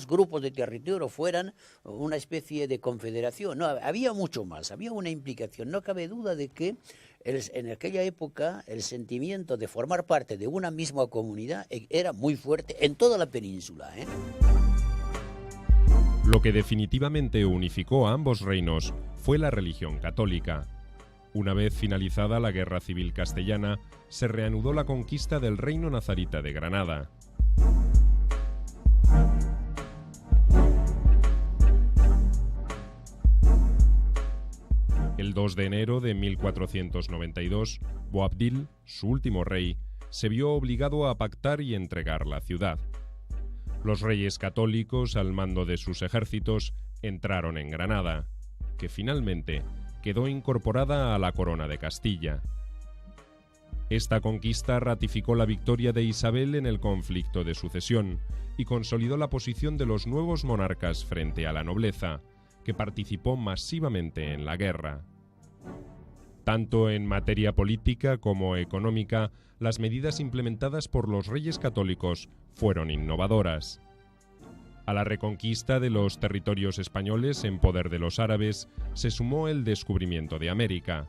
grupos de territorio fueran una especie de confederación. No, había mucho más, había una implicación. No cabe duda de que en aquella época el sentimiento de formar parte de una misma comunidad era muy fuerte en toda la península, ¿eh? Lo que definitivamente unificó a ambos reinos fue la religión católica. Una vez finalizada la Guerra Civil Castellana, se reanudó la conquista del Reino Nazarita de Granada. El 2 de enero de 1492, Boabdil, su último rey, se vio obligado a pactar y entregar la ciudad. Los reyes católicos, al mando de sus ejércitos, entraron en Granada, que finalmente quedó incorporada a la corona de Castilla. Esta conquista ratificó la victoria de Isabel en el conflicto de sucesión y consolidó la posición de los nuevos monarcas frente a la nobleza, que participó masivamente en la guerra. Tanto en materia política como económica, las medidas implementadas por los reyes católicos fueron innovadoras. A la reconquista de los territorios españoles en poder de los árabes se sumó el descubrimiento de América.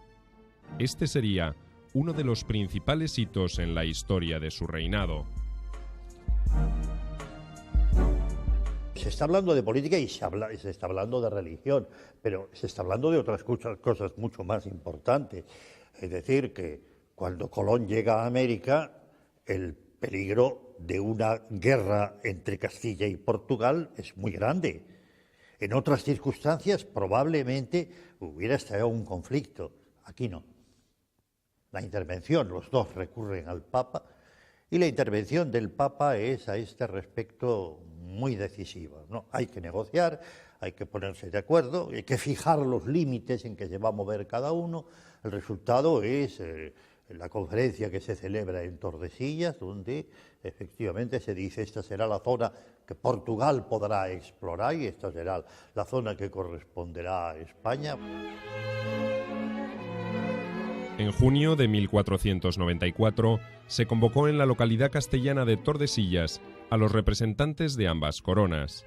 Este sería uno de los principales hitos en la historia de su reinado. Se está hablando de política y se está hablando de religión, pero se está hablando de otras cosas mucho más importantes. Es decir, que cuando Colón llega a América, el peligro de una guerra entre Castilla y Portugal es muy grande. En otras circunstancias probablemente hubiera estallado un conflicto. Aquí no. La intervención, los dos recurren al Papa Y la intervención del Papa es a este respecto muy decisiva, ¿no? Hay que negociar, hay que ponerse de acuerdo, hay que fijar los límites en que se va a mover cada uno. El resultado es la conferencia que se celebra en Tordesillas, donde efectivamente se dice esta será la zona que Portugal podrá explorar y esta será la zona que corresponderá a España. En junio de 1494 se convocó en la localidad castellana de Tordesillas a los representantes de ambas coronas.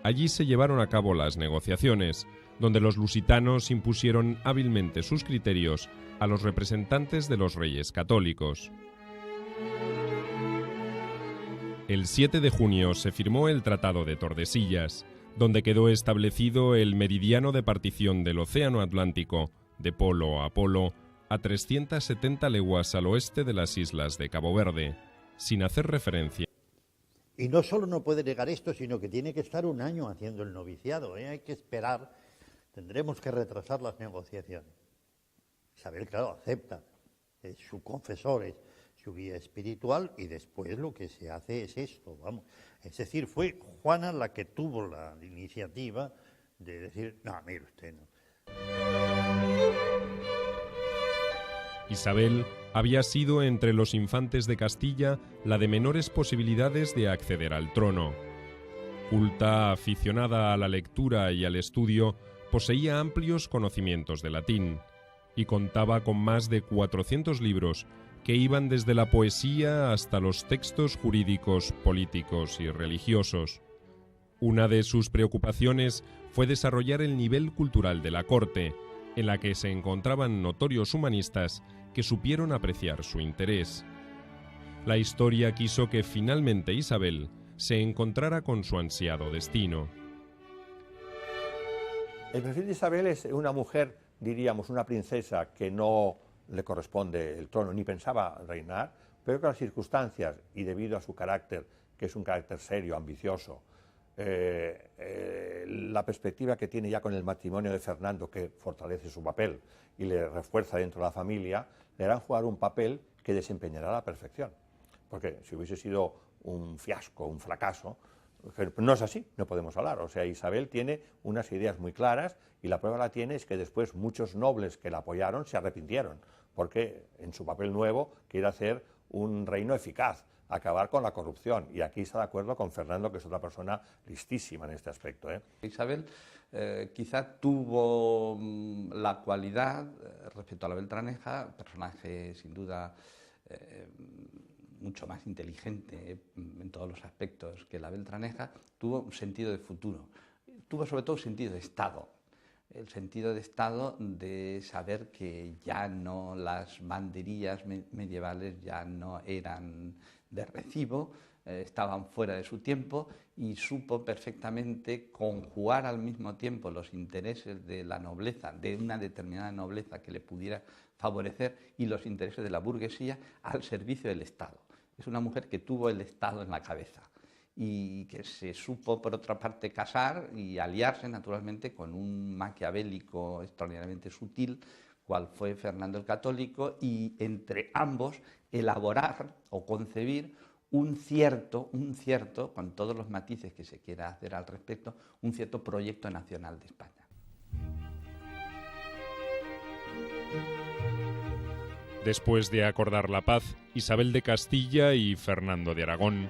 Allí se llevaron a cabo las negociaciones, donde los lusitanos impusieron hábilmente sus criterios a los representantes de los reyes católicos. El 7 de junio se firmó el Tratado de Tordesillas, donde quedó establecido el meridiano de partición del Océano Atlántico, de polo a polo, a 370 leguas al oeste de las islas de Cabo Verde, sin hacer referencia. Y no solo no puede negar esto, sino que tiene que estar un año haciendo el noviciado, ¿eh? Hay que esperar, tendremos que retrasar las negociaciones. Isabel, claro, acepta, es su confesor, es su guía espiritual, y después lo que se hace es esto, vamos. Es decir, fue Juana la que tuvo la iniciativa de decir, no, mire usted, no. Isabel había sido entre los infantes de Castilla la de menores posibilidades de acceder al trono. Culta, aficionada a la lectura y al estudio, poseía amplios conocimientos de latín y contaba con más de 400 libros que iban desde la poesía hasta los textos jurídicos, políticos y religiosos. Una de sus preocupaciones fue desarrollar el nivel cultural de la corte, en la que se encontraban notorios humanistas que supieron apreciar su interés. La historia quiso que finalmente Isabel se encontrara con su ansiado destino. El perfil de Isabel es una mujer, diríamos, una princesa que no le corresponde el trono ni pensaba reinar, pero que las circunstancias y debido a su carácter, que es un carácter serio, ambicioso, la perspectiva que tiene ya con el matrimonio de Fernando, que fortalece su papel y le refuerza dentro de la familia, le harán jugar un papel que desempeñará a la perfección. Porque si hubiese sido un fiasco, un fracaso, no es así, no podemos hablar. O sea, Isabel tiene unas ideas muy claras y la prueba la tiene es que después muchos nobles que la apoyaron se arrepintieron, porque en su papel nuevo quiere hacer un reino eficaz, acabar con la corrupción, y aquí está de acuerdo con Fernando, que es otra persona listísima en este aspecto. Isabel quizá tuvo la cualidad, respecto a la Beltraneja, personaje sin duda mucho más inteligente en todos los aspectos que la Beltraneja, tuvo un sentido de futuro, tuvo sobre todo un sentido de Estado. El sentido de Estado de saber que ya no las banderías medievales ya no eran de recibo, estaban fuera de su tiempo, y supo perfectamente conjugar al mismo tiempo los intereses de la nobleza, de una determinada nobleza que le pudiera favorecer, y los intereses de la burguesía al servicio del Estado. Es una mujer que tuvo el Estado en la cabeza y que se supo, por otra parte, casar y aliarse naturalmente con un maquiavélico extraordinariamente sutil, cual fue Fernando el Católico, y entre ambos elaborar o concebir un cierto, con todos los matices que se quiera hacer al respecto, un cierto proyecto nacional de España. Después de acordar la paz, Isabel de Castilla y Fernando de Aragón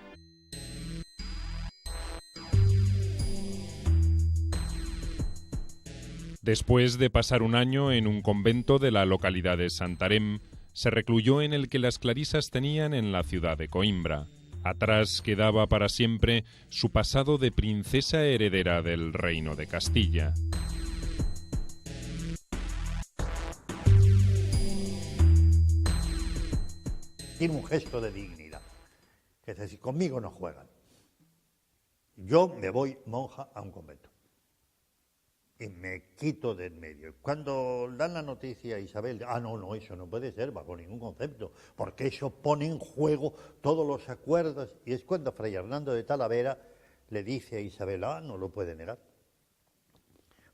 Después de pasar un año en un convento de la localidad de Santarém, se recluyó en el que las clarisas tenían en la ciudad de Coimbra. Atrás quedaba para siempre su pasado de princesa heredera del reino de Castilla. Tiene un gesto de dignidad, que es decir, conmigo no juegan. Yo me voy monja a un convento y me quito de en medio. Cuando dan la noticia a Isabel, no, eso no puede ser bajo ningún concepto, porque eso pone en juego todos los acuerdos, y es cuando Fray Hernando de Talavera le dice a Isabel, no lo puede negar,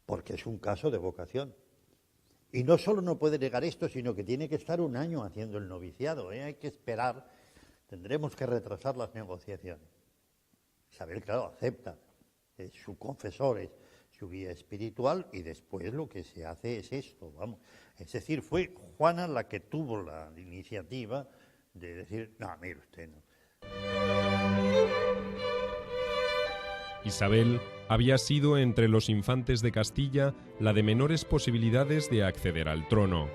porque es un caso de vocación. Y no solo no puede negar esto, sino que tiene que estar un año haciendo el noviciado, hay que esperar, tendremos que retrasar las negociaciones. Isabel, claro, acepta, es su confesor, es su guía espiritual, y después lo que se hace es esto, vamos. Es decir, fue Juana la que tuvo la iniciativa de decir, no, mire usted, no. Isabel había sido entre los infantes de Castilla la de menores posibilidades de acceder al trono.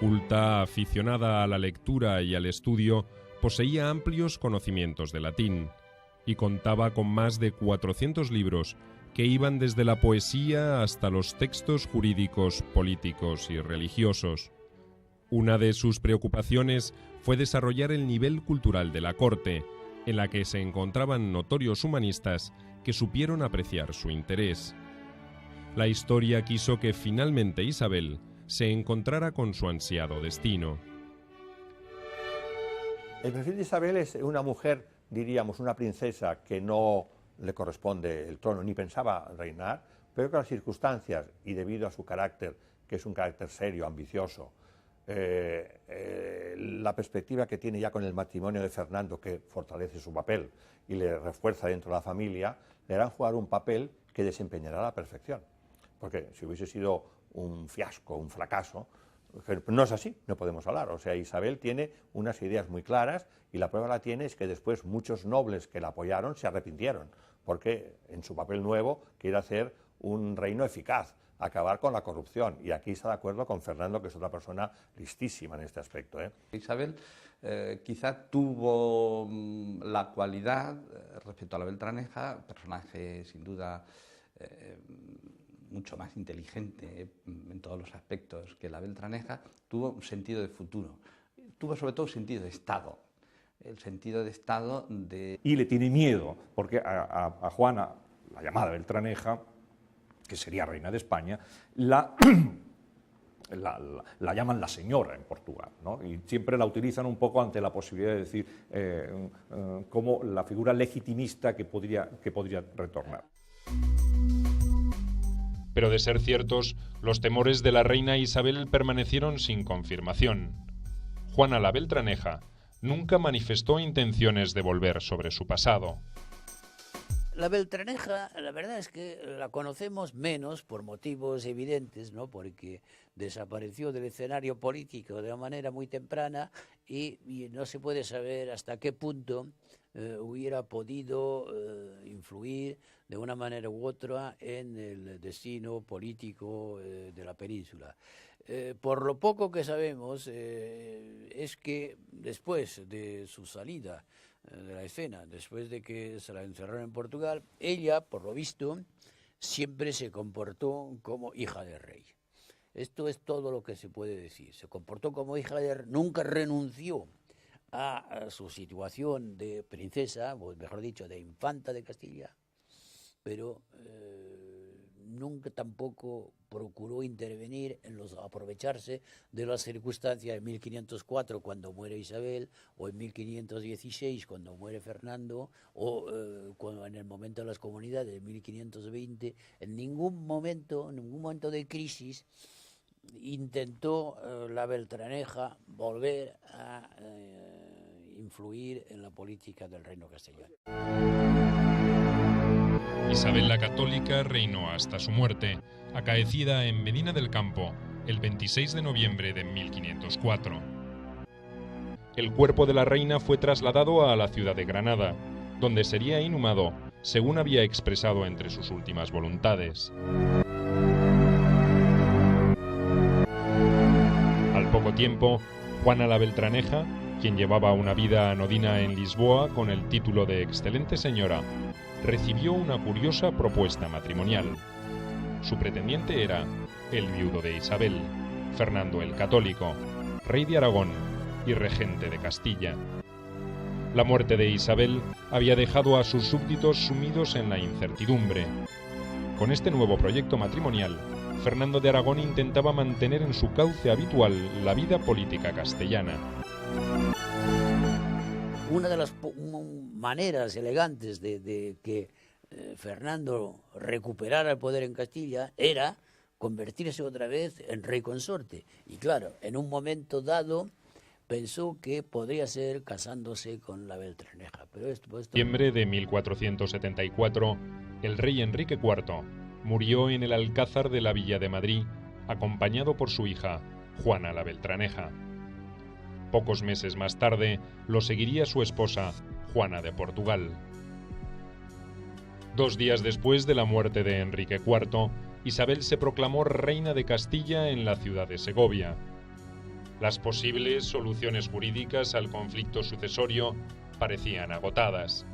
Culta, aficionada a la lectura y al estudio, poseía amplios conocimientos de latín y contaba con más de 400 libros que iban desde la poesía hasta los textos jurídicos, políticos y religiosos. Una de sus preocupaciones fue desarrollar el nivel cultural de la corte, en la que se encontraban notorios humanistas que supieron apreciar su interés. La historia quiso que finalmente Isabel se encontrara con su ansiado destino. El perfil de Isabel es una mujer, diríamos, una princesa que no le corresponde el trono ni pensaba reinar, pero que las circunstancias y debido a su carácter, que es un carácter serio, ambicioso, la perspectiva que tiene ya con el matrimonio de Fernando, que fortalece su papel y le refuerza dentro de la familia, le harán jugar un papel que desempeñará a la perfección. Porque si hubiese sido un fiasco, un fracaso, no es así, no podemos hablar. O sea, Isabel tiene unas ideas muy claras y la prueba la tiene es que después muchos nobles que la apoyaron se arrepintieron, porque en su papel nuevo quiere hacer un reino eficaz, acabar con la corrupción, y aquí está de acuerdo con Fernando, que es otra persona listísima en este aspecto. Isabel quizá tuvo la cualidad, respecto a la Beltraneja, personaje sin duda mucho más inteligente en todos los aspectos que la Beltraneja, tuvo un sentido de futuro, tuvo sobre todo un sentido de Estado, el sentido de Estado de... Y le tiene miedo, porque a Juana, la llamada Beltraneja, que sería reina de España, la llaman la señora en Portugal, ¿no? Y siempre la utilizan un poco ante la posibilidad de decir como la figura legitimista que podría retornar. Pero de ser ciertos, los temores de la reina Isabel permanecieron sin confirmación. Juana la Beltraneja nunca manifestó intenciones de volver sobre su pasado. La Beltraneja, la verdad es que la conocemos menos por motivos evidentes, ¿no? Porque desapareció del escenario político de una manera muy temprana y no se puede saber hasta qué punto hubiera podido influir de una manera u otra en el destino político de la península. Por lo poco que sabemos es que después de su salida de la escena, después de que se la encerraron en Portugal, ella, por lo visto, siempre se comportó como hija del rey. Esto es todo lo que se puede decir. Se comportó como hija del rey, nunca renunció a su situación de princesa, o mejor dicho, de infanta de Castilla, pero nunca tampoco procuró intervenir aprovecharse de las circunstancias de 1504 cuando muere Isabel, o en 1516 cuando muere Fernando, o cuando en el momento de las comunidades de 1520, en ningún momento de crisis intentó la Beltraneja volver a influir en la política del reino castellano. Isabel la Católica reinó hasta su muerte, acaecida en Medina del Campo el 26 de noviembre de 1504. El cuerpo de la reina fue trasladado a la ciudad de Granada, donde sería inhumado, según había expresado entre sus últimas voluntades. Al poco tiempo, Juana la Beltraneja, quien llevaba una vida anodina en Lisboa con el título de excelente señora, recibió una curiosa propuesta matrimonial. Su pretendiente era el viudo de Isabel, Fernando el Católico, rey de Aragón y regente de Castilla. La muerte de Isabel había dejado a sus súbditos sumidos en la incertidumbre. Con este nuevo proyecto matrimonial, Fernando de Aragón intentaba mantener en su cauce habitual la vida política castellana. Una de las maneras elegantes de que Fernando recuperara el poder en Castilla era convertirse otra vez en rey consorte. Y claro, en un momento dado pensó que podría ser casándose con la Beltraneja. Pero esto... En diciembre de 1474, el rey Enrique IV murió en el Alcázar de la Villa de Madrid, acompañado por su hija, Juana la Beltraneja. Pocos meses más tarde, lo seguiría su esposa, Juana de Portugal. 2 días después de la muerte de Enrique IV, Isabel se proclamó reina de Castilla en la ciudad de Segovia. Las posibles soluciones jurídicas al conflicto sucesorio parecían agotadas.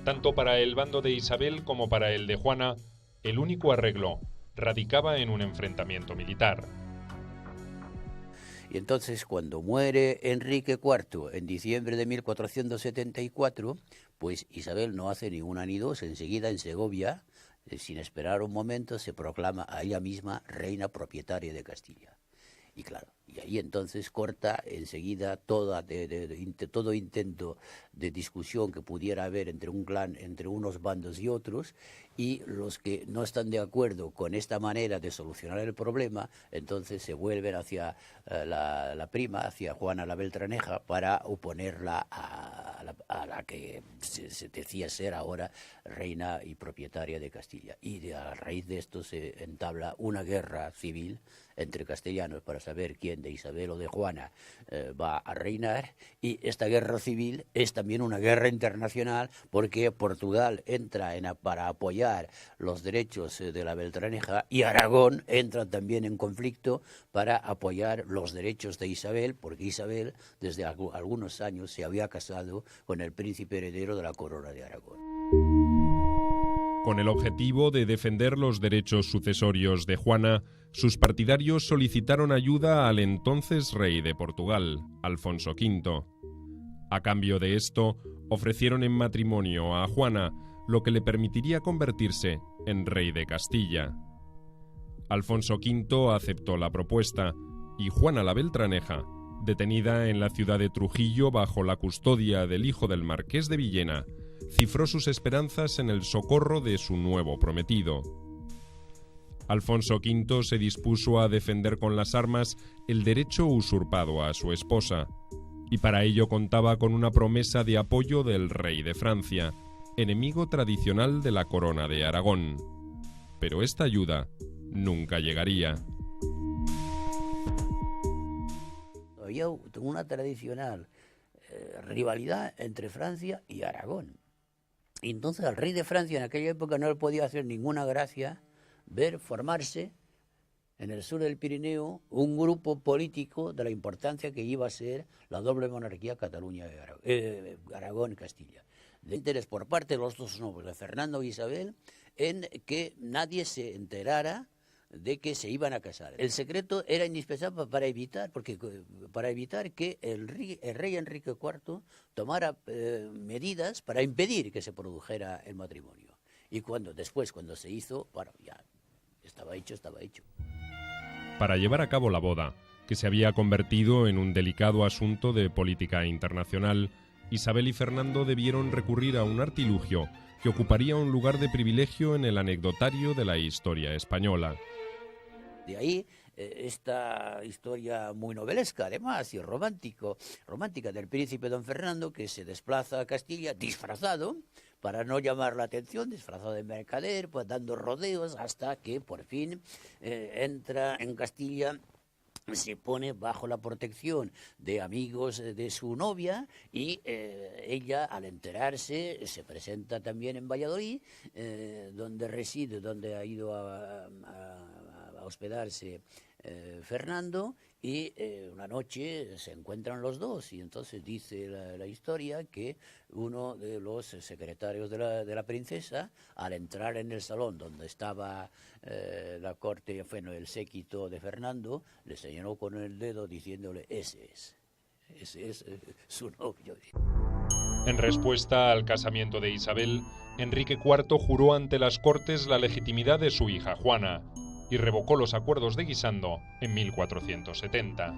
Tanto para el bando de Isabel como para el de Juana, el único arreglo radicaba en un enfrentamiento militar. Y entonces, cuando muere Enrique IV en diciembre de 1474, pues Isabel no hace ni una ni dos, enseguida en Segovia, sin esperar un momento, se proclama a ella misma reina propietaria de Castilla. Y claro, y ahí entonces corta enseguida todo intento de discusión que pudiera haber entre un clan, entre unos bandos y otros, y los que no están de acuerdo con esta manera de solucionar el problema, entonces se vuelven hacia la prima, hacia Juana la Beltraneja, para oponerla a la que se decía ser ahora reina y propietaria de Castilla. Y a raíz de esto se entabla una guerra civil entre castellanos para saber quién de Isabel o de Juana va a reinar, y esta guerra civil es también una guerra internacional porque Portugal entra para apoyar los derechos de la Beltraneja y Aragón entra también en conflicto para apoyar los derechos de Isabel, porque Isabel desde algunos años se había casado con el príncipe heredero de la corona de Aragón. Con el objetivo de defender los derechos sucesorios de Juana, sus partidarios solicitaron ayuda al entonces rey de Portugal, Alfonso V. A cambio de esto, ofrecieron en matrimonio a Juana lo que le permitiría convertirse en rey de Castilla. Alfonso V aceptó la propuesta y Juana la Beltraneja, detenida en la ciudad de Trujillo bajo la custodia del hijo del marqués de Villena, cifró sus esperanzas en el socorro de su nuevo prometido. Alfonso V se dispuso a defender con las armas el derecho usurpado a su esposa, y para ello contaba con una promesa de apoyo del rey de Francia, enemigo tradicional de la corona de Aragón. Pero esta ayuda nunca llegaría. Había una tradicional rivalidad entre Francia y Aragón. Y entonces al rey de Francia en aquella época no le podía hacer ninguna gracia ver formarse en el sur del Pirineo un grupo político de la importancia que iba a ser la doble monarquía Cataluña y Aragón y Castilla. De interés por parte de los dos nobles, de Fernando e Isabel, en que nadie se enterara de que se iban a casar. El secreto era indispensable para evitar que el rey Enrique IV tomara medidas para impedir que se produjera el matrimonio. Y después, cuando se hizo, bueno, ya estaba hecho. Para llevar a cabo la boda, que se había convertido en un delicado asunto de política internacional, Isabel y Fernando debieron recurrir a un artilugio que ocuparía un lugar de privilegio en el anecdotario de la historia española. De ahí esta historia muy novelesca, además, y romántica del príncipe don Fernando, que se desplaza a Castilla disfrazado, para no llamar la atención, disfrazado de mercader, pues dando rodeos, hasta que por fin entra en Castilla, se pone bajo la protección de amigos de su novia, y ella, al enterarse, se presenta también en Valladolid, donde reside, donde ha ido a hospedarse Fernando, y una noche se encuentran los dos, y entonces dice la historia que uno de los secretarios de la princesa, al entrar en el salón donde estaba la corte, el séquito de Fernando, le señaló con el dedo diciéndole: ese es su novio. En respuesta al casamiento de Isabel, Enrique IV juró ante las Cortes la legitimidad de su hija Juana y revocó los acuerdos de Guisando en 1470.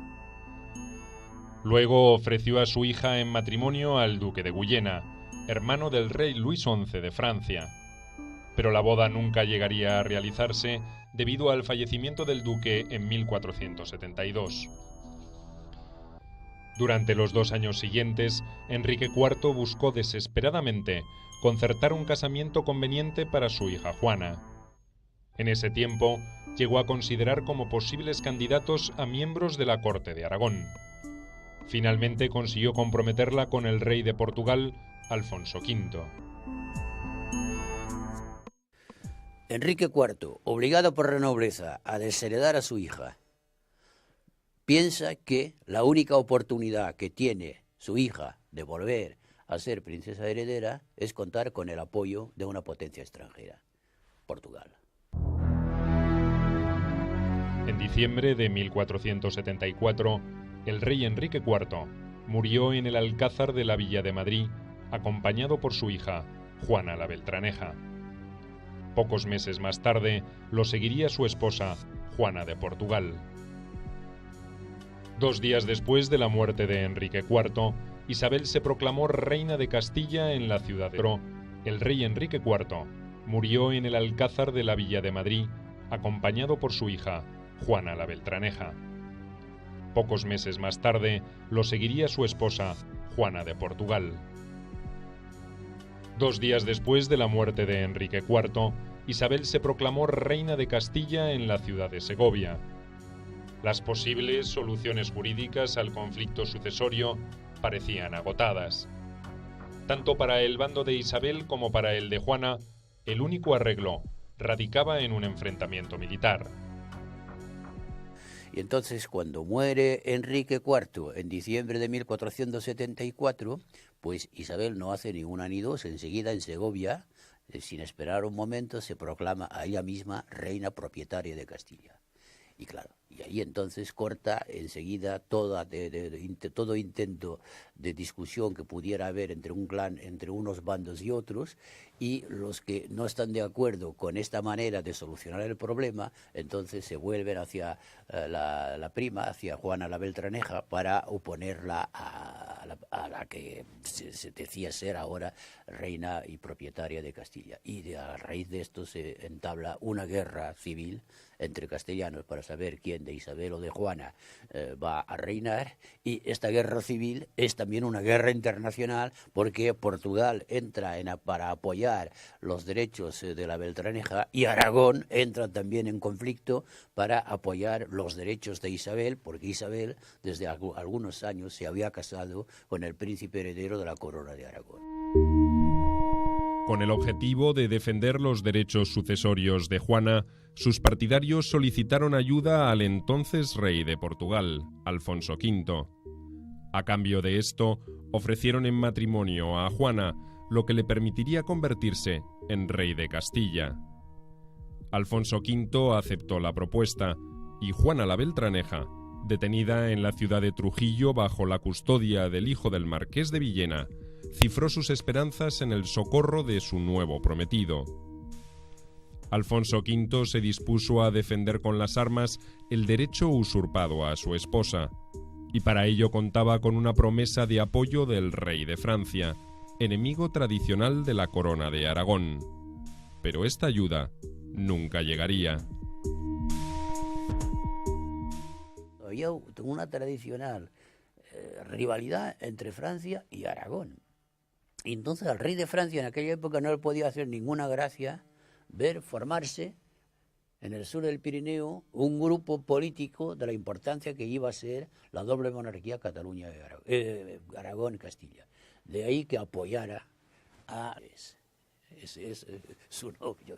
Luego ofreció a su hija en matrimonio al duque de Guyena, hermano del rey Luis XI de Francia. Pero la boda nunca llegaría a realizarse debido al fallecimiento del duque en 1472. Durante los 2 años siguientes, Enrique IV buscó desesperadamente concertar un casamiento conveniente para su hija Juana. En ese tiempo, llegó a considerar como posibles candidatos a miembros de la corte de Aragón. Finalmente consiguió comprometerla con el rey de Portugal, Alfonso V. Enrique IV, obligado por la nobleza a desheredar a su hija, piensa que la única oportunidad que tiene su hija de volver a ser princesa heredera es contar con el apoyo de una potencia extranjera, Portugal. En diciembre de 1474, el rey Enrique IV murió en el Alcázar de la Villa de Madrid, acompañado por su hija, Juana la Beltraneja. Pocos meses más tarde, lo seguiría su esposa, Juana de Portugal. 2 días después de la muerte de Enrique IV, Isabel se proclamó reina de Castilla en la ciudad de Madrid. El rey Enrique IV murió en el Alcázar de la Villa de Madrid, acompañado por su hija, Juana la Beltraneja. Pocos meses más tarde, lo seguiría su esposa, Juana de Portugal. 2 días después de la muerte de Enrique IV, Isabel se proclamó reina de Castilla en la ciudad de Segovia. Las posibles soluciones jurídicas al conflicto sucesorio parecían agotadas. Tanto para el bando de Isabel como para el de Juana, el único arreglo radicaba en un enfrentamiento militar. Y entonces, cuando muere Enrique IV en diciembre de 1474, pues Isabel no hace ni una ni dos. Enseguida en Segovia, sin esperar un momento, se proclama a ella misma reina propietaria de Castilla. Y claro, y ahí entonces corta enseguida todo intento de discusión que pudiera haber entre un clan, entre unos bandos y otros, y los que no están de acuerdo con esta manera de solucionar el problema, entonces se vuelven hacia la prima, hacia Juana la Beltraneja, para oponerla a la que se decía ser ahora reina y propietaria de Castilla. Y a raíz de esto se entabla una guerra civil entre castellanos para saber quién de Isabel o de Juana va a reinar, y esta guerra civil es también una guerra internacional porque Portugal entra para apoyar los derechos de la Beltraneja, y Aragón entra también en conflicto para apoyar los derechos de Isabel, porque Isabel desde algunos años se había casado con el príncipe heredero de la corona de Aragón. Con el objetivo de defender los derechos sucesorios de Juana, sus partidarios solicitaron ayuda al entonces rey de Portugal, Alfonso V. A cambio de esto, ofrecieron en matrimonio a Juana lo que le permitiría convertirse en rey de Castilla. Alfonso V aceptó la propuesta y Juana la Beltraneja, detenida en la ciudad de Trujillo bajo la custodia del hijo del marqués de Villena, cifró sus esperanzas en el socorro de su nuevo prometido. Alfonso V se dispuso a defender con las armas el derecho usurpado a su esposa, y para ello contaba con una promesa de apoyo del rey de Francia, enemigo tradicional de la corona de Aragón. Pero esta ayuda nunca llegaría. Había una tradicional rivalidad entre Francia y Aragón. Y entonces al rey de Francia en aquella época no le podía hacer ninguna gracia ver formarse en el sur del Pirineo un grupo político de la importancia que iba a ser la doble monarquía Cataluña y Aragón y Castilla. De ahí que apoyara a ese es su novio.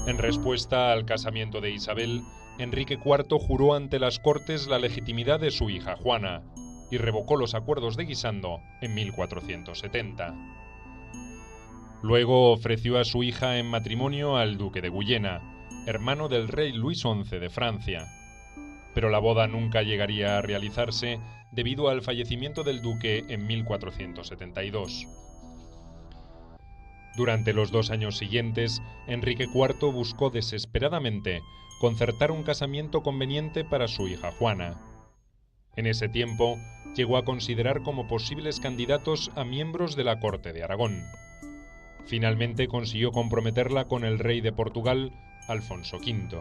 En respuesta al casamiento de Isabel, Enrique IV juró ante las Cortes la legitimidad de su hija Juana y revocó los acuerdos de Guisando en 1470. Luego ofreció a su hija en matrimonio al duque de Guyena, hermano del rey Luis XI de Francia. Pero la boda nunca llegaría a realizarse debido al fallecimiento del duque en 1472. Durante los 2 años siguientes, Enrique IV buscó desesperadamente concertar un casamiento conveniente para su hija Juana. En ese tiempo, llegó a considerar como posibles candidatos a miembros de la corte de Aragón. Finalmente consiguió comprometerla con el rey de Portugal, Alfonso V.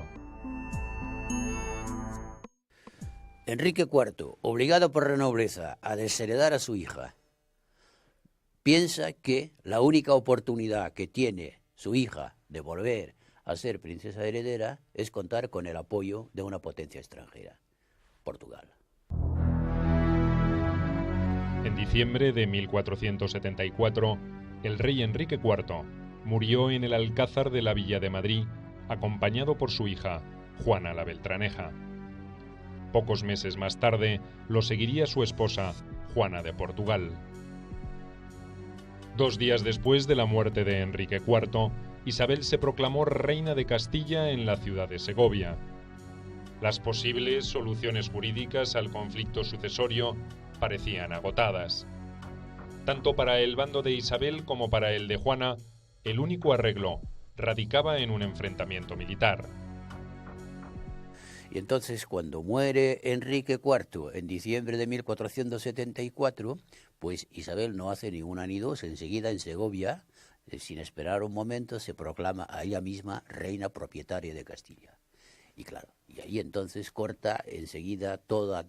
Enrique IV, obligado por la nobleza a desheredar a su hija, piensa que la única oportunidad que tiene su hija de volver a ser princesa heredera es contar con el apoyo de una potencia extranjera, Portugal. En diciembre de 1474, el rey Enrique IV murió en el Alcázar de la Villa de Madrid, acompañado por su hija, Juana la Beltraneja. Pocos meses más tarde, lo seguiría su esposa, Juana de Portugal. 2 días después de la muerte de Enrique IV, Isabel se proclamó reina de Castilla en la ciudad de Segovia. Las posibles soluciones jurídicas al conflicto sucesorio parecían agotadas. Tanto para el bando de Isabel como para el de Juana, el único arreglo radicaba en un enfrentamiento militar. Y entonces, cuando muere Enrique IV en diciembre de 1474, pues Isabel no hace ni una ni dos. Enseguida en Segovia, sin esperar un momento, se proclama a ella misma reina propietaria de Castilla. Y claro, y ahí entonces corta enseguida todo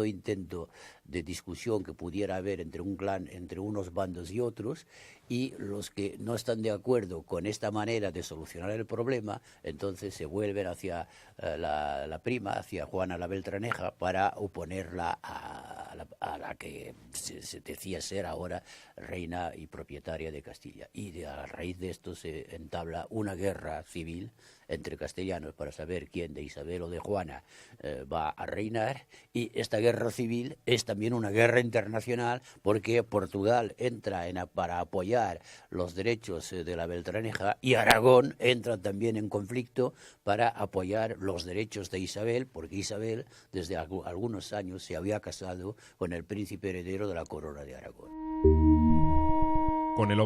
intento de discusión que pudiera haber entre un clan, entre unos bandos y otros, y los que no están de acuerdo con esta manera de solucionar el problema, entonces se vuelven hacia la prima, hacia Juana la Beltraneja, para oponerla a la que se decía ser ahora reina y propietaria de Castilla. Y a raíz de esto se entabla una guerra civil entre castellanos para saber quién de Isabel o de Juana va a reinar, y esta guerra civil es también una guerra internacional, porque Portugal entra para apoyar los derechos de la Beltraneja, y Aragón entra también en conflicto para apoyar los derechos de Isabel, porque Isabel desde algunos años se había casado con el príncipe heredero de la corona de Aragón. Con el